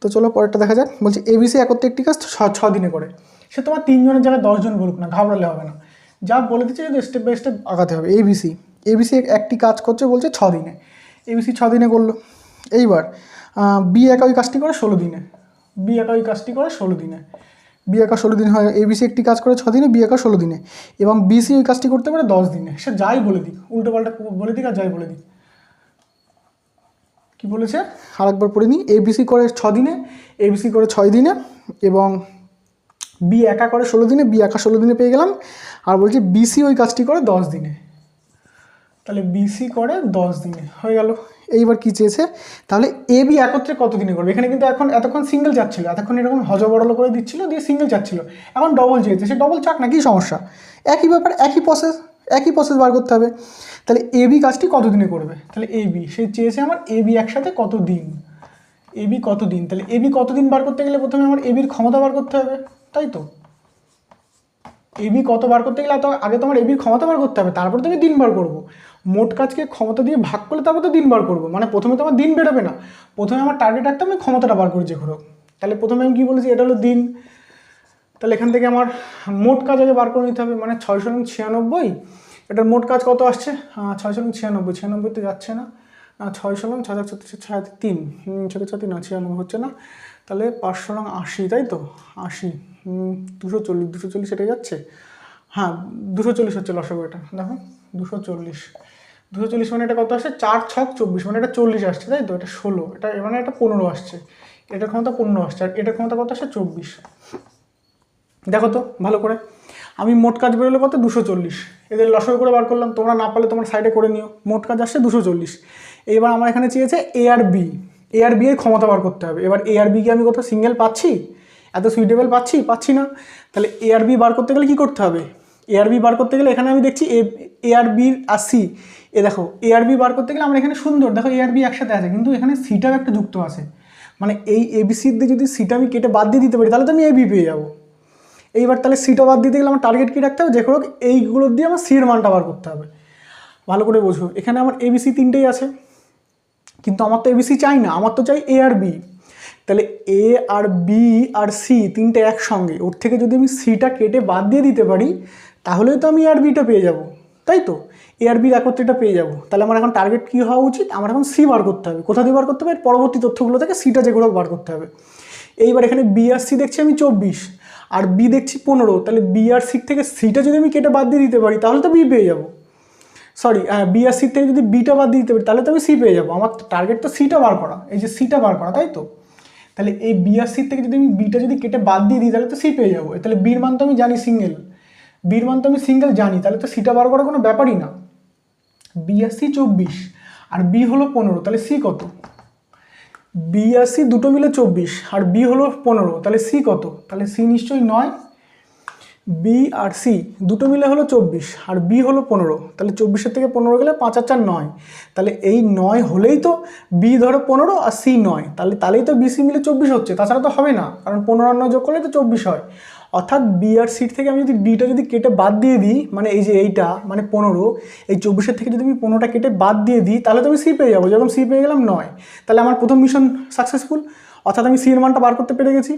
তো চলো পরেরটা দেখা যাক। বলছে এবিসি একত্রে একটি কাজ 6 দিনে করে। সে তোমার 3 জনের জায়গায় 10 জন বলুক না, ঘাবড়ালে হবে না। যা বলে দিচ্ছে যদি স্টেপ বাই স্টেপ আগাতে হবে। এবিসি একটি কাজ করছে বলছে 6 দিনে। এবিসি 6 দিনে করলো। এইবার বি একা ওই কাজটি করে 16 দিনে। বি একা ওই কাজটি করে 16 দিনে। বি একা 16 দিন হয়। এবিসি একটি কাজ করে 6 দিনে, বি একা 16 দিনে। এবং বিসি ওই কাজটি করতে পারে 10 দিনে। সে যাই বলে দিক, উল্টো পাল্টা বলে দিক আর যাই বলে দিক। কি বলেছে আরেকবার পড়ে নিই। এবিসি করে 6 দিনে, এবিসি করে 6 দিনে, এবং বি একা করে 16 দিনে, বি একা 16 দিনে পেয়ে গেলাম। আর বলছে বিসি ওই কাজটি করে 10 দিনে। তাহলে বিসি করে 10 দিনে হয়ে গেল। এইবার কি চেয়েছে, তাহলে এ বি একত্রে কত দিনে করবে? এখানে কিন্তু এতক্ষণ সিঙ্গেল যাচ্ছিল, এতক্ষণ এরকম হজবড়লো করে দিচ্ছিল, দিয়ে সিঙ্গেল যাচ্ছিল। এখন ডবল চেয়েছে, সে ডবল চাক না, কি সমস্যা? একই ব্যাপার, একই প্রসেস বার করতে হবে। তাহলে এ বি কাজটি কত দিনে করবে? তাহলে এ বি, সে চেয়েছে আমার এ বি একসাথে কত দিন, এ বি কত দিন। তাহলে এ বি কত দিন বার করতে গেলে প্রথমে আমার এ বির ক্ষমতা বার করতে হবে, তাই তো? এ বি কত বার করতে গেলে আগে তোমার এ বির ক্ষমতা বার করতে হবে, তারপর তো আমি দিন বার করবো। মোট কাজকে ক্ষমতা দিয়ে ভাগ করলে তারপর তো দিন বার করবো। মানে প্রথমে তো আমার দিন বেরোবে না, প্রথমে আমার টার্গেট রাখতে আমি ক্ষমতাটা বার করি যে ঘুরো। তাহলে প্রথমে আমি কী বলেছি, এটা হলো দিন। তাহলে এখান থেকে আমার মোট কাজ আগে বার করে নিতে হবে, মানে 696। এটার মোট কাজ কত আসছে? 696, 96 যাচ্ছে না। 6 6 6 3 না, 96 হচ্ছে না। তাহলে 580, তাই তো? 80, 240, 240 এটা যাচ্ছে। হ্যাঁ 240 হচ্ছে লসাগু। এটা দেখো 240 মানে এটা কত আসছে? 4 6 24, মানে এটা 40 আসছে, তাই তো? এটা 16, এটা মানে এটা 15 আসছে। এটার ক্ষমতা 15 আসছে, আর এটার ক্ষমতা কত আসছে? 24। দেখো তো ভালো করে, আমি মোট কাজ বেরোলো কত? 240। এদের লসাগু করে বার করলাম, তোমরা না পারলে তোমার সাইডে করে নিও। মোট কাজ আসছে 240। এবার আমার এখানে চেয়েছে এ আর বি এর ক্ষমতা বার করতে হবে। এবার এ আর বিকে আমি কোথাও সিঙ্গেল পাচ্ছি? এত সুইটেবল পাচ্ছি না। তাহলে এ আর বি বার করতে গেলে কী করতে হবে? এ আর বি বার করতে গেলে এখানে আমি দেখছি এ আর বি আর সি। এ দেখো এ আর বি বার করতে গেলে আমরা এখানে সুন্দর, দেখো এ আর বি একসাথে আছে, কিন্তু এখানে সিটাও একটা যুক্ত আছে। মানে এই এবিসির দিয়ে যদি সিটা আমি কেটে বাদ দিয়ে দিতে পারি, তাহলে তো আমি এ বি পেয়ে যাবো। এইবার তাহলে সিটা বাদ দিতে গেলে আমার টার্গেট কী রাখতে হবে? যে হোক এইগুলো দিয়ে আমার সির মানটা বার করতে হবে। ভালো করে বোঝো, এখানে আমার এবিসি 3টেই আছে, কিন্তু আমার তো এবিসি চাই না, আমার তো চাই এ আর বি। তাহলে এ আর বি আর সি 3টে একসঙ্গে, ওর থেকে যদি আমি সিটা কেটে বাদ দিয়ে দিতে পারি, তাহলেই তো আমি এ আর বিটা পেয়ে যাব, তাই তো? এ আর বির একত্রেটা পেয়ে যাব। তাহলে আমার এখন টার্গেট কী হওয়া উচিত? আমার এখন সি বার করতে হবে। কোথা দিয়ে বার করতে হবে? পরবর্তী তথ্যগুলো থেকে সিটা যেগুলো বার করতে হবে। এইবার এখানে বি আর সি দেখছি আমি 24, আর বি দেখছি 15। তাহলে বি আর সি থেকে সিটা যদি আমি কেটে বাদ দিয়ে দিতে পারি, তাহলে তো বি পেয়ে যাবো। সরি, বি আর সি থেকে যদি বিটা বাদ দিয়ে দিতে পারি, তাহলে তো আমি সি পেয়ে যাবো। আমার টার্গেট তো সিটা বার করা, এই যে সিটা বার করা, তাই তো? তাহলে এই বি আর সি থেকে যদি আমি বিটা যদি কেটে বাদ দিয়ে দিই, তাহলে তো সি পেয়ে যাবো। তাহলে বির মান তো আমি জানি সিঙ্গেল, বির মান তো আমি সিঙ্গেল জানি, তাহলে তো সিটা বার করা কোনো ব্যাপারই না। বি আর সি 24 আর বি হলো 15, তাহলে সি কত? বি আর সি দুটো মিলে 24 আর বি হলো 15, তাহলে সি কত? তাহলে সি নিশ্চয়ই 9। বি আর সি দুটো মিলে হলো 24 আর বি হলো 15, তাহলে 24 থেকে 15 গেলে 5 আর 4 9। তাহলে এই 9 হলেই তো বি ধরো 15 আর সি 9, তাহলেই তো বিসি মিলে 24 হচ্ছে, তাছাড়া তো হবে না, কারণ 15 আর 9 যোগ করলে তো 24 হয়। অর্থাৎ বি আর সির থেকে আমি যদি বিটা যদি কেটে বাদ দিয়ে দিই, মানে এই যে এইটা মানে 15, এই 24 থেকে যদি আমি 15টা কেটে বাদ দিয়ে দিই তাহলে তো আমি সি পেয়ে যাবো। যখন সি পেয়ে গেলাম 9, তাহলে আমার প্রথম মিশন সাকসেসফুল, অর্থাৎ আমি সি এর মানটা বার করতে পেরে গেছি।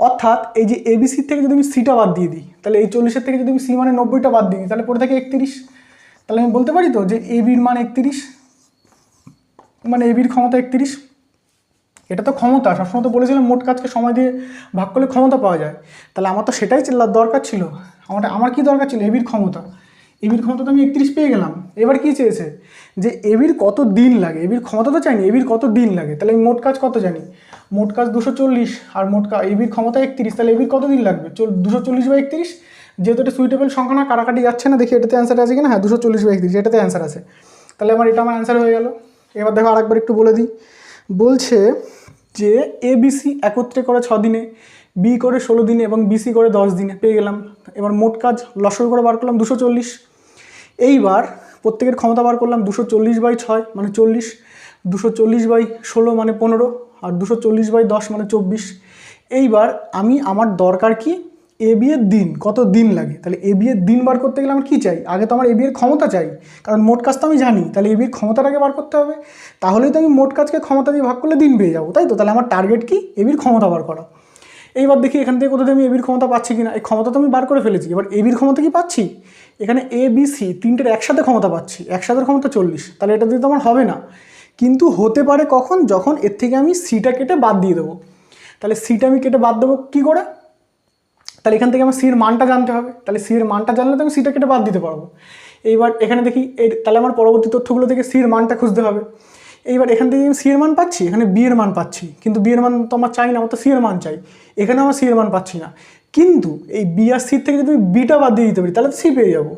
অর্থাৎ এই যে এবিসির থেকে যদি আমি সিটা বাদ দিয়ে দিই, তাহলে এই 40 থেকে যদি আমি সি মানে 90টা বাদ দিই তাহলে পড়ে থাকে 31। তাহলে আমি বলতে পারি তো যে এবির মান 31, মানে এবির ক্ষমতা 31। এটা তো ক্ষমতা, সবসময় তো বলেছিলাম মোট কাজকে সময় দিয়ে ভাগ করলে ক্ষমতা পাওয়া যায়। তাহলে আমার তো সেটাই দরকার ছিল। আমার কি দরকার ছিল? এবির ক্ষমতা। এবির ক্ষমতা তো আমি 31 পেয়ে গেলাম। এবার কি চেয়েছে যে এবির কত দিন লাগে, এবির ক্ষমতা তো চাইনি, এবির কত দিন লাগে। তাহলে আমি মোট কাজ কত জানি, মোট কাজ 240 আর এবির ক্ষমতা 31, তাহলে এবির কত দিন লাগবে 240/31। যেহেতু এটা সুইটেবল সংখ্যা না, কাটাকাটি যাচ্ছে না, দেখি এটাতে অ্যান্সার আছে কিনা। হ্যাঁ 240/31 এটাতে অ্যান্সার আছে। তাহলে এটা আমার অ্যান্সার হয়ে গেল। এবার দেখো আরেকবার একটু বলে দিই। বলছে যে এবিসি একত্রে করে 6 দিনে, বি করে 16 দিনে এবং বিসি করে 10 দিনে পেয়ে গেলাম। এবার মোট কাজ লসগু করে বার করলাম 240। এইবার প্রত্যেকের ক্ষমতা বার করলাম 240/6 মানে 40, 240/16 মানে 15 আর 240/10 মানে 24। এইবার আমার দরকার কি, এ বি এর দিন, কত দিন লাগে। তাহলে এ বি এর দিন বার করতে গেলে আমার কী চাই, আগে তো আমার এ বি এর ক্ষমতা চাই, কারণ মোট কাজ তো আমি জানি। তাহলে এ বির ক্ষমতাটাকে বার করতে হবে, তাহলেই তো আমি মোট কাজকে ক্ষমতা দিয়ে ভাগ করলে দিন পেয়ে যাবো, তাই তো। তাহলে আমার টার্গেট কি, এ বির ক্ষমতা বার করা। এইবার দেখি এখান থেকে কোথাও আমি এ বির ক্ষমতা পাচ্ছি কিনা। এই ক্ষমতা তো আমি বার করে ফেলেছি, এবার এ বির ক্ষমতা কি পাচ্ছি, এখানে এ বি সি তিনটের একসাথে ক্ষমতা পাচ্ছি, একসাথে ক্ষমতা 40। তাহলে এটা দিয়ে তো আমার হবে না, কিন্তু হতে পারে কখন, যখন এর থেকে আমি সিটা কেটে বাদ দিয়ে দেবো। তাহলে সিটা আমি কেটে বাদ দেবো কী করে, তাহলে এখান থেকে আমার সি এর মানটা জানতে হবে। তাহলে সি এর মানটা জানলে তো আমি সিটা কেটে বাদ দিতে পারবো। এইবার এখানে দেখি তাহলে আমার পরবর্তী তথ্যগুলো থেকে সি এর মানটা খুঁজতে হবে। এইবার এখান থেকে আমি সি এর মান পাচ্ছি, এখানে বি এর মান পাচ্ছি, কিন্তু বি এর মান তো আমার চাই না, আমার তো সি এর মান চাই। এখানে আমার সি এর মান পাচ্ছি না, কিন্তু এই বি আর সির থেকে যদি আমি বিটা বাদ দিয়ে দিতে পারি তাহলে সি পেয়ে যাবো।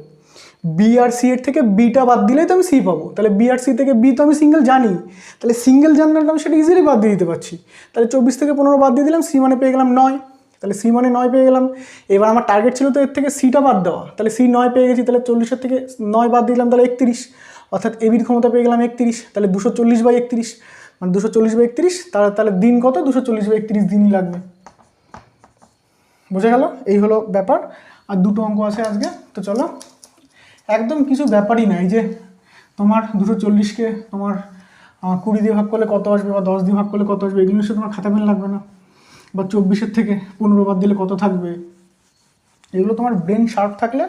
বি আর সি এর থেকে বিটা বাদ দিলেই তো আমি সি পাবো। তাহলে বি আর সি থেকে বি তো আমি সিঙ্গেল জানি, তাহলে সিঙ্গেল জানলে আমি সেটা ইজিলি বাদ দিয়ে দিতে পারছি। তাহলে 24 থেকে 15 বাদ দিয়ে দিলাম, সি মানে পেয়ে গেলাম 9। তাহলে সি মানে 9 পেয়ে গেলাম। এবার আমার টার্গেট ছিল তো এর থেকে সিটা বাদ দেওয়া, তাহলে সি 9 পেয়ে গেছি। তাহলে 40 থেকে 9 বাদ দিলাম, তাহলে 31, অর্থাৎ এবির ক্ষমতা পেয়ে গেলাম 31। তাহলে 240/31 মানে 240/31, তাহলে দিন কত, 240/31 দিনই লাগবে। বোঝা গেল? এই হলো ব্যাপার। আর দুটো অঙ্ক আছে আজকে, তো চলো। একদম কিছু ব্যাপারই না, এই যে তোমার 240কে তোমার 20 দিয়ে ভাগ করলে কত আসবে, বা 10 দিয়ে ভাগ করলে কত আসবে, এগুলো সে তোমার খাতা পেন লাগবে না। বা 24 থেকে 15 বাদ দিলে কত থাকবে, এগুলো তোমার ব্রেন শার্প থাকলে,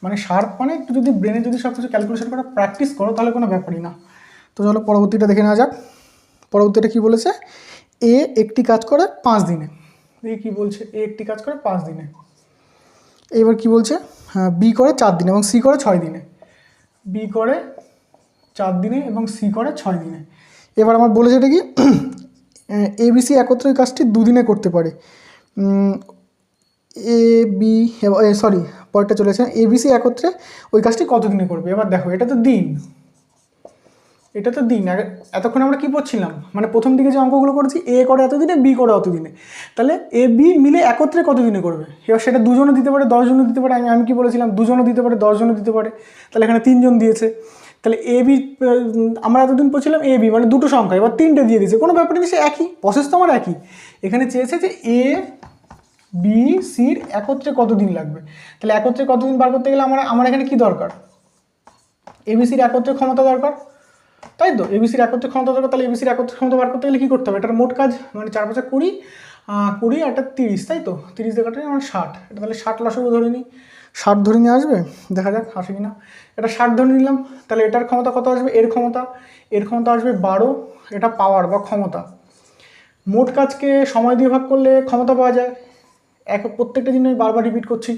মানে শার্প মানে একটু যদি ব্রেনে যদি সব কিছু ক্যালকুলেশন করা প্র্যাকটিস করো তাহলে কোনো ব্যাপারই না। তো চলো পরবর্তীটা দেখে নেওয়া যাক। পরবর্তীটা কী বলেছে, এ একটি কাজ করে 5 দিনে। এই কী বলছে, এ একটি কাজ করে 5 দিনে। এবার কি বলছে, হ্যাঁ বি করে 4 দিনে এবং সি করে 6 দিনে। বি করে 4 দিনে এবং সি করে 6 দিনে। এবার আমার বলেছে এটা কি, এবিসি একত্রে ওই কাজটি 2 দিনে করতে পারে। এ বি সরি পরেরটা চলেছে, এবিসি একত্রে ওই কাজটি কত দিনে করবে। এবার দেখো এটা তো দিন, এটা তো দিন। এতক্ষণ আমরা কী পড়ছিলাম, মানে প্রথম দিকে যে অঙ্কগুলো করেছি, এ করে এত দিনে, বি করে অত দিনে। তাহলে এ বি মিলে একত্রে কত দিনে করবে। এবার সেটা 2 জনও দিতে পারে, 10 জনও দিতে পারে। আমি কি বলেছিলাম, 2 জনও দিতে পারে, 10 জনও দিতে পারে। তাহলে এখানে 3 জন দিয়েছে। তাহলে এ বি, আমরা এতদিন পড়ছিলাম এ বি মানে দুটো সংখ্যা, এবার 3টে দিয়ে দিয়েছে, কোনো ব্যাপার নেই, সে একই প্রসেস তো আমার একই। এখানে চেয়েছে যে এ বি সির একত্রে কত দিন লাগবে। তাহলে একত্রে কত দিন বার করতে গেলে আমার এখানে কি দরকার, এবিসির একত্রে ক্ষমতা দরকার, তাই তো। এবিসির একত্রে ক্ষমতা দরকার। তাহলে এবিসির একত্রে ক্ষমতা বার করতে গেলে কী করতে হবে, এটার মোট কাজ মানে 4 5 20, 20 আর এটা 30, তাই তো। 30 দিয়ে কাটলে আমার 60, এটা তাহলে 60 লসগু ধরে নিই, 60 ধরে নিয়ে আসবে, দেখা যাক আসে কি না। এটা 60 ধরে নিলাম। তাহলে এটার ক্ষমতা কত আসবে, এর ক্ষমতা আসবে 12, এটা পাওয়ার বা ক্ষমতা। মোট কাজকে সময় দিয়ে ভাগ করলে ক্ষমতা পাওয়া যায়। প্রত্যেকটা জিনিস আমি বারবার রিপিট করছি।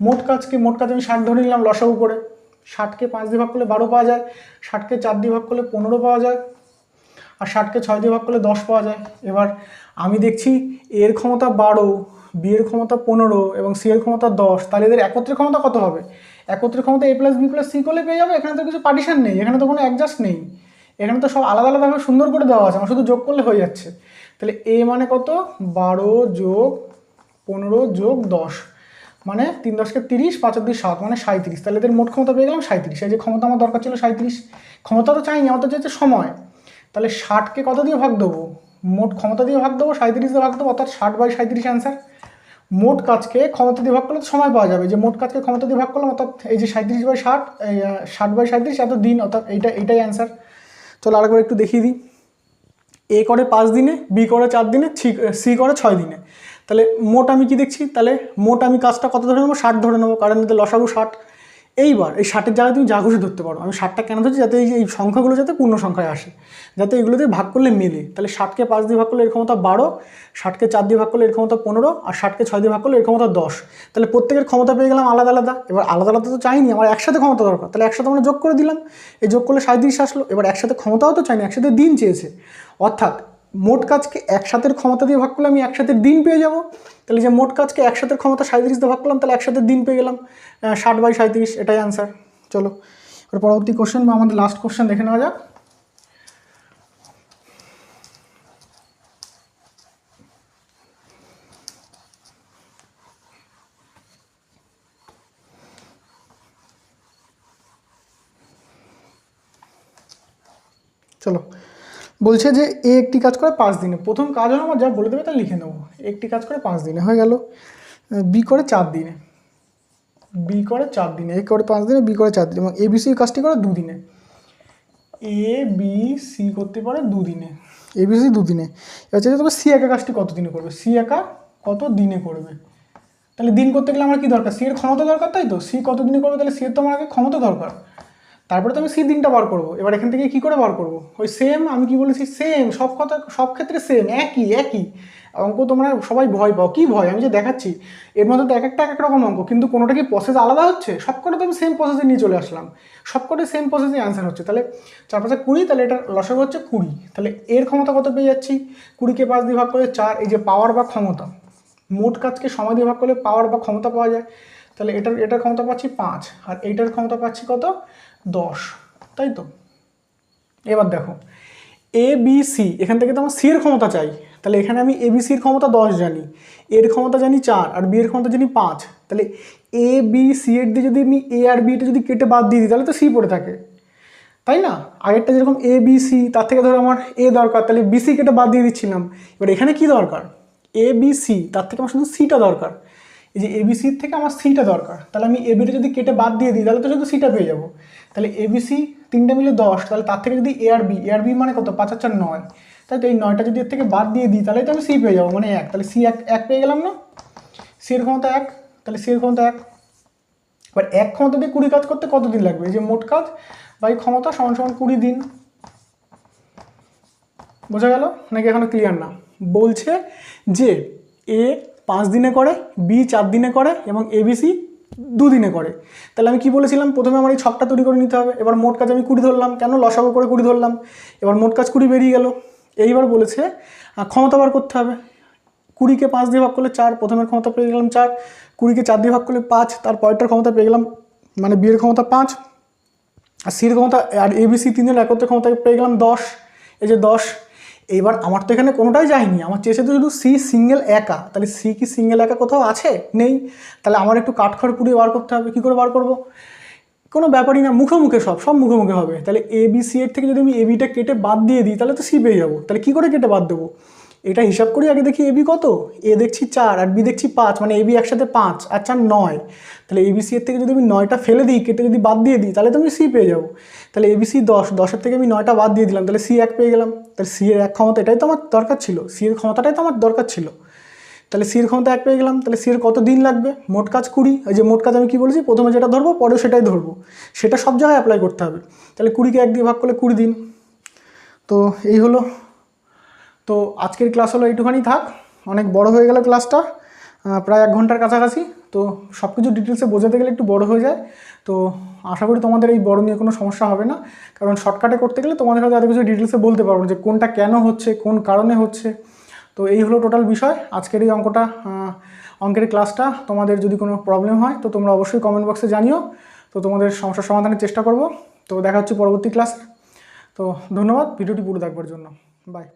মোট কাজ আমি 60 ধরে নিলাম লসাগু করে। 60কে 5 দিয়ে ভাগ করলে 12 পাওয়া যায়, 60কে 4 দিয়ে ভাগ করলে 15 পাওয়া যায়, আর 60কে 6 দিয়ে ভাগ করলে 10 পাওয়া যায়। এবার আমি দেখছি এর ক্ষমতা 12, বি এর ক্ষমতা 15 এবং সি এর ক্ষমতা 10। তাহলে এদের একত্রে ক্ষমতা কত হবে, একত্রে ক্ষমতা এ প্লাস বি প্লাস সি করলে পেয়ে যাবে। এখানে তো কিছু পার্টিশন নেই, এখানে তো কোনো অ্যাডজাস্ট নেই, এখানে তো সব আলাদা আলাদাভাবে সুন্দর করে দেওয়া আছে, আমার শুধু যোগ করলে হয়ে যাচ্ছে। তাহলে এ মানে কত, 12 যোগ 15 যোগ 10 মানে 3 10কে 30, 5 আর 2 7 মানে 37। তাহলে এদের মোট ক্ষমতা পেয়ে গেলাম 37। এই যে ক্ষমতা আমার দরকার ছিল 37, ক্ষমতা তো চাইনি, আমার তো চাইছে সময়। তাহলে 60কে কত দিয়ে ভাগ দেবো, মোট ক্ষমতা দিয়ে ভাগ দেবো, 37 দিয়ে ভাগ দেবো, অর্থাৎ 60/37 অ্যান্সার। মোট কাজকে ক্ষমতা দিয়ে ভাগ করলে তো সময় পাওয়া যাবে, যে মোট কাজকে ক্ষমতা দিয়ে ভাগ করলাম, অর্থাৎ এই যে 37/60, 60/37 এত দিন, অর্থাৎ এইটাই অ্যান্সার। চলো আরেকবার একটু দেখিয়ে দিই। এ করে 5 দিনে, বি করে 4 দিনে, সি করে 6 দিনে। তাহলে মোট আমি কি দেখছি, তাহলে মোট আমি কাজটা কত ধরে নেবো, 60 ধরে নেবো, কারণ এতে লসাগু 60। এইবার এই 60-এর জায়গায় তুমি যা খুশি ধরতে পারো। আমি 60টা কেন ধরছি, যাতে এই সংখ্যাগুলো যাতে পূর্ণ সংখ্যায় আসে, যাতে এগুলো দিয়ে ভাগ করলে মেলে। তাহলে 60কে 5 দিয়ে ভাগ করলে এর ক্ষমতা 12, 60কে 4 দিয়ে ভাগ করলে এর ক্ষমতা 15, আর 60কে 6 দিয়ে ভাগ করলে এর ক্ষমতা 10। তাহলে প্রত্যেকের ক্ষমতা পেয়ে গেলাম আলাদা আলাদা। এবার আলাদা আলাদা তো চাইনি, আমার একসাথে ক্ষমতা দরকার, তাহলে একসাথে আমরা যোগ করে দিলাম, এই যোগ করলে 37 আসলো। এবার একসাথে ক্ষমতাও তো চাইনি, একসাথে দিন চেয়েছে, অর্থাৎ মোট কাজকে একসাথের ক্ষমতা দিয়ে ভাগ করলে আমি একসাথে দিন পেয়ে যাব। তাহলে যে মোট কাজকে একসাথে ক্ষমতা 37 দিয়ে ভাগ করলাম, তাহলে একসাথে দিন পেয়ে গেলাম 60/37, এটাই অ্যান্সার। চলো এবার পরবর্তী কোশ্চেন বা আমাদের লাস্ট কোশ্চেন দেখে নেওয়া যাক। চলো, বলছে যে এ একটি কাজ করে 5 দিনে। প্রথম কাজ হলো আমার যা বলে দেবে তা লিখে নেবো। একটি কাজ করে 5 দিনে হয়ে গেল। বি করে 4 দিনে, বি করে 4 দিনে, এ করে 5 দিনে, বি করে 4 দিনে, এবং এ বি সি কাজটি করে 2 দিনে। এ বি সি করতে পারে 2 দিনে, এ বি সি 2 দিনে। এবার চাইছে তবে সি একা কাজটি কত দিনে করবে, সি একা কত দিনে করবে। তাহলে দিন করতে গেলে আমার কি দরকার, সি এর ক্ষমতা দরকার, তাই তো। সি কত দিনে করবে, তাহলে সি এর তো আমার আগে ক্ষমতা দরকার, তারপরে তো আমি সি দিনটা বার করবো। এবার এখান থেকে কী করে বার করবো, ওই সেম আমি কি বলেছি, সেম সব ক্ষেত্রে সেম, একই অঙ্ক। তোমরা সবাই ভয় পাও, কি ভয়, আমি যে দেখাচ্ছি এর মধ্যে তো এক একটা এক এক রকম অঙ্ক, কিন্তু কোনোটা কি প্রসেস আলাদা হচ্ছে, সবকটা তো আমি সেম প্রসেসে নিয়ে চলে আসলাম, সবকটাই সেম প্রসেসে অ্যান্সার হচ্ছে। তাহলে 4×5 = 20, তাহলে এটা লসাগু হচ্ছে 20। তাহলে এর ক্ষমতা কত পেয়ে যাচ্ছি, 20কে 5 দিয়ে ভাগ করে 4, এই যে পাওয়ার বা ক্ষমতা, মোট কাজকে সময় দিয়ে ভাগ করলে পাওয়ার বা ক্ষমতা পাওয়া যায়। তাহলে এটার ক্ষমতা পাচ্ছি 5, আর এইটার ক্ষমতা পাচ্ছি কত, 10, তাই তো। এবার দেখো এ বি সি, এখান থেকে তো আমার সি এর ক্ষমতা চাই, তাহলে এখানে আমি এ বি সির ক্ষমতা 10 জানি, এর ক্ষমতা জানি 4, আর বি এর ক্ষমতা জানি 5। তাহলে এ বি সি এর দিয়ে যদি আমি এ আর বিটা যদি কেটে বাদ দিয়ে দিই, তাহলে তো সি পড়ে থাকে, তাই না। আগেরটা যেরকম এ বি সি, তার থেকে ধরো আমার এ দরকার, তাহলে বি সি কেটে বাদ দিয়ে দিচ্ছিলাম। এবার এখানে কি দরকার, এ বি সি, তার থেকে আমার শুধু সিটা দরকার। এই যে এবিসির থেকে আমার সিটা দরকার, তাহলে আমি এবিটা যদি কেটে বাদ দিয়ে দিই, তাহলে তো শুধু সিটা পেয়ে যাবো। তাহলে এবিসি তিনটে মিলে 10, তাহলে তার থেকে যদি এ আর বি মানে কত, 5 আর 4 9, তাই তো। এই 9টা যদি এর থেকে বাদ দিয়ে দিই, তাহলে তো আমি সি পেয়ে যাবো, মানে 1। তাহলে সি এক পেয়ে গেলাম না, সি এর ক্ষমতা 1, তাহলে সি এর ক্ষমতা 1। এবার 1 ক্ষমতা দিয়ে 20 কাজ করতে কত দিন লাগবে, এই যে মোট কাজ বাই ক্ষমতা সমান সমান 20 দিন। বোঝা গেল নাকি এখনো ক্লিয়ার না। বলছে যে এ 5 দিনে করে, বি 4 দিনে করে, এবং এবিসি 2 দিনে করে। তাহলে আমি কি বলেছিলাম, প্রথমে আমার এই ছকটা তৈরি করে নিতে হবে। এবার মোট কাজ আমি 20 ধরলাম, কেন, লসাগু করে 20 ধরলাম। এবার মোট কাজ 20 বেরিয়ে গেল। এইবার বলেছে ক্ষমতা বার করতে হবে। 20কে 5 দিয়ে ভাগ করলে 4, প্রথমের ক্ষমতা পেয়ে গেলাম 4। 20কে 4 দিয়ে ভাগ করলে 5, তার পরেরটার ক্ষমতা পেয়ে গেলাম, মানে বি এর ক্ষমতা 5, আর সির ক্ষমতা, আর এবিসি 3 জনের একত্রে ক্ষমতা পেয়ে গেলাম 10, এই যে 10। এইবার আমার তো এখানে কোনোটাই যায়নি, আমার চেয়েছে তো শুধু সি সিঙ্গেল একা। তাহলে সি কি সিঙ্গেল একা কোথাও আছে, নেই। তাহলে আমার একটু কাঠখড় পুড়িয়ে বার করতে হবে। কী করে বার করবো, কোনো ব্যাপারই না, মুখে মুখে সব মুখে মুখে হবে। তাহলে এ বি সি এর থেকে যদি আমি এ বিটা কেটে বাদ দিয়ে দিই, তাহলে তো সি পেয়ে যাবো। তাহলে কী করে কেটে বাদ দেবো, এটা হিসাব করি আগে, দেখি এ বি কত, এ দেখছি 4 আর বি দেখছি 5, মানে এ বি একসাথে 5 আর 4 9। তাহলে এ বি সি এর থেকে যদি আমি 9টা ফেলে দিই, কেটে যদি বাদ দিয়ে দিই, তাহলে তো আমি সি পেয়ে যাবো। তাহলে এ বি সি 10, 10-এর থেকে আমি 9টা বাদ দিয়ে দিলাম, তাহলে সি 1 পেয়ে গেলাম। তাহলে সি এর 1 ক্ষমতা, এটাই তো আমার দরকার ছিল, সি এর ক্ষমতাটাই তো আমার দরকার ছিল। তাহলে সি এর ক্ষমতা 1 পেয়ে গেলাম। তাহলে সি এর কত দিন লাগবে, মোট কাজ 20। এই যে মোট কাজ আমি কি বলেছি, প্রথমে যেটা ধরবো পরেও সেটাই ধরবো, সেটা সব জায়গায় অ্যাপ্লাই করতে হবে। তাহলে 20কে 1 দিয়ে ভাগ করলে 20 দিন। তো এই হলো। তো আজকের ক্লাস হলো এইটুখানি থাক, অনেক বড় হয়ে গেল ক্লাসটা, প্রায় 1 ঘন্টার কাছাকাছি। তো সব কিছু ডিটেলসে বোঝাতে গেলে একটু বড় হয়ে যায়। তো আশা করি তোমাদের এই বড় নিয়ে কোনো সমস্যা হবে না, কারণ শর্টকাটে করতে গেলে তোমাদের হয়তো এত কিছু ডিটেলসে বলতে পারবো যে কোনটা কেন হচ্ছে, কোন কারণে হচ্ছে। তো এই হলো টোটাল বিষয় আজকের এই অঙ্কের ক্লাসটা। তোমাদের যদি কোনো প্রবলেম হয় তো তোমরা অবশ্যই কমেন্ট বক্সে জানিও, তো তোমাদের সমস্যার সমাধানের চেষ্টা করব। তো দেখা হচ্ছে পরবর্তী ক্লাসে। তো ধন্যবাদ ভিডিওটি পুরো দেখবার জন্য, বাই।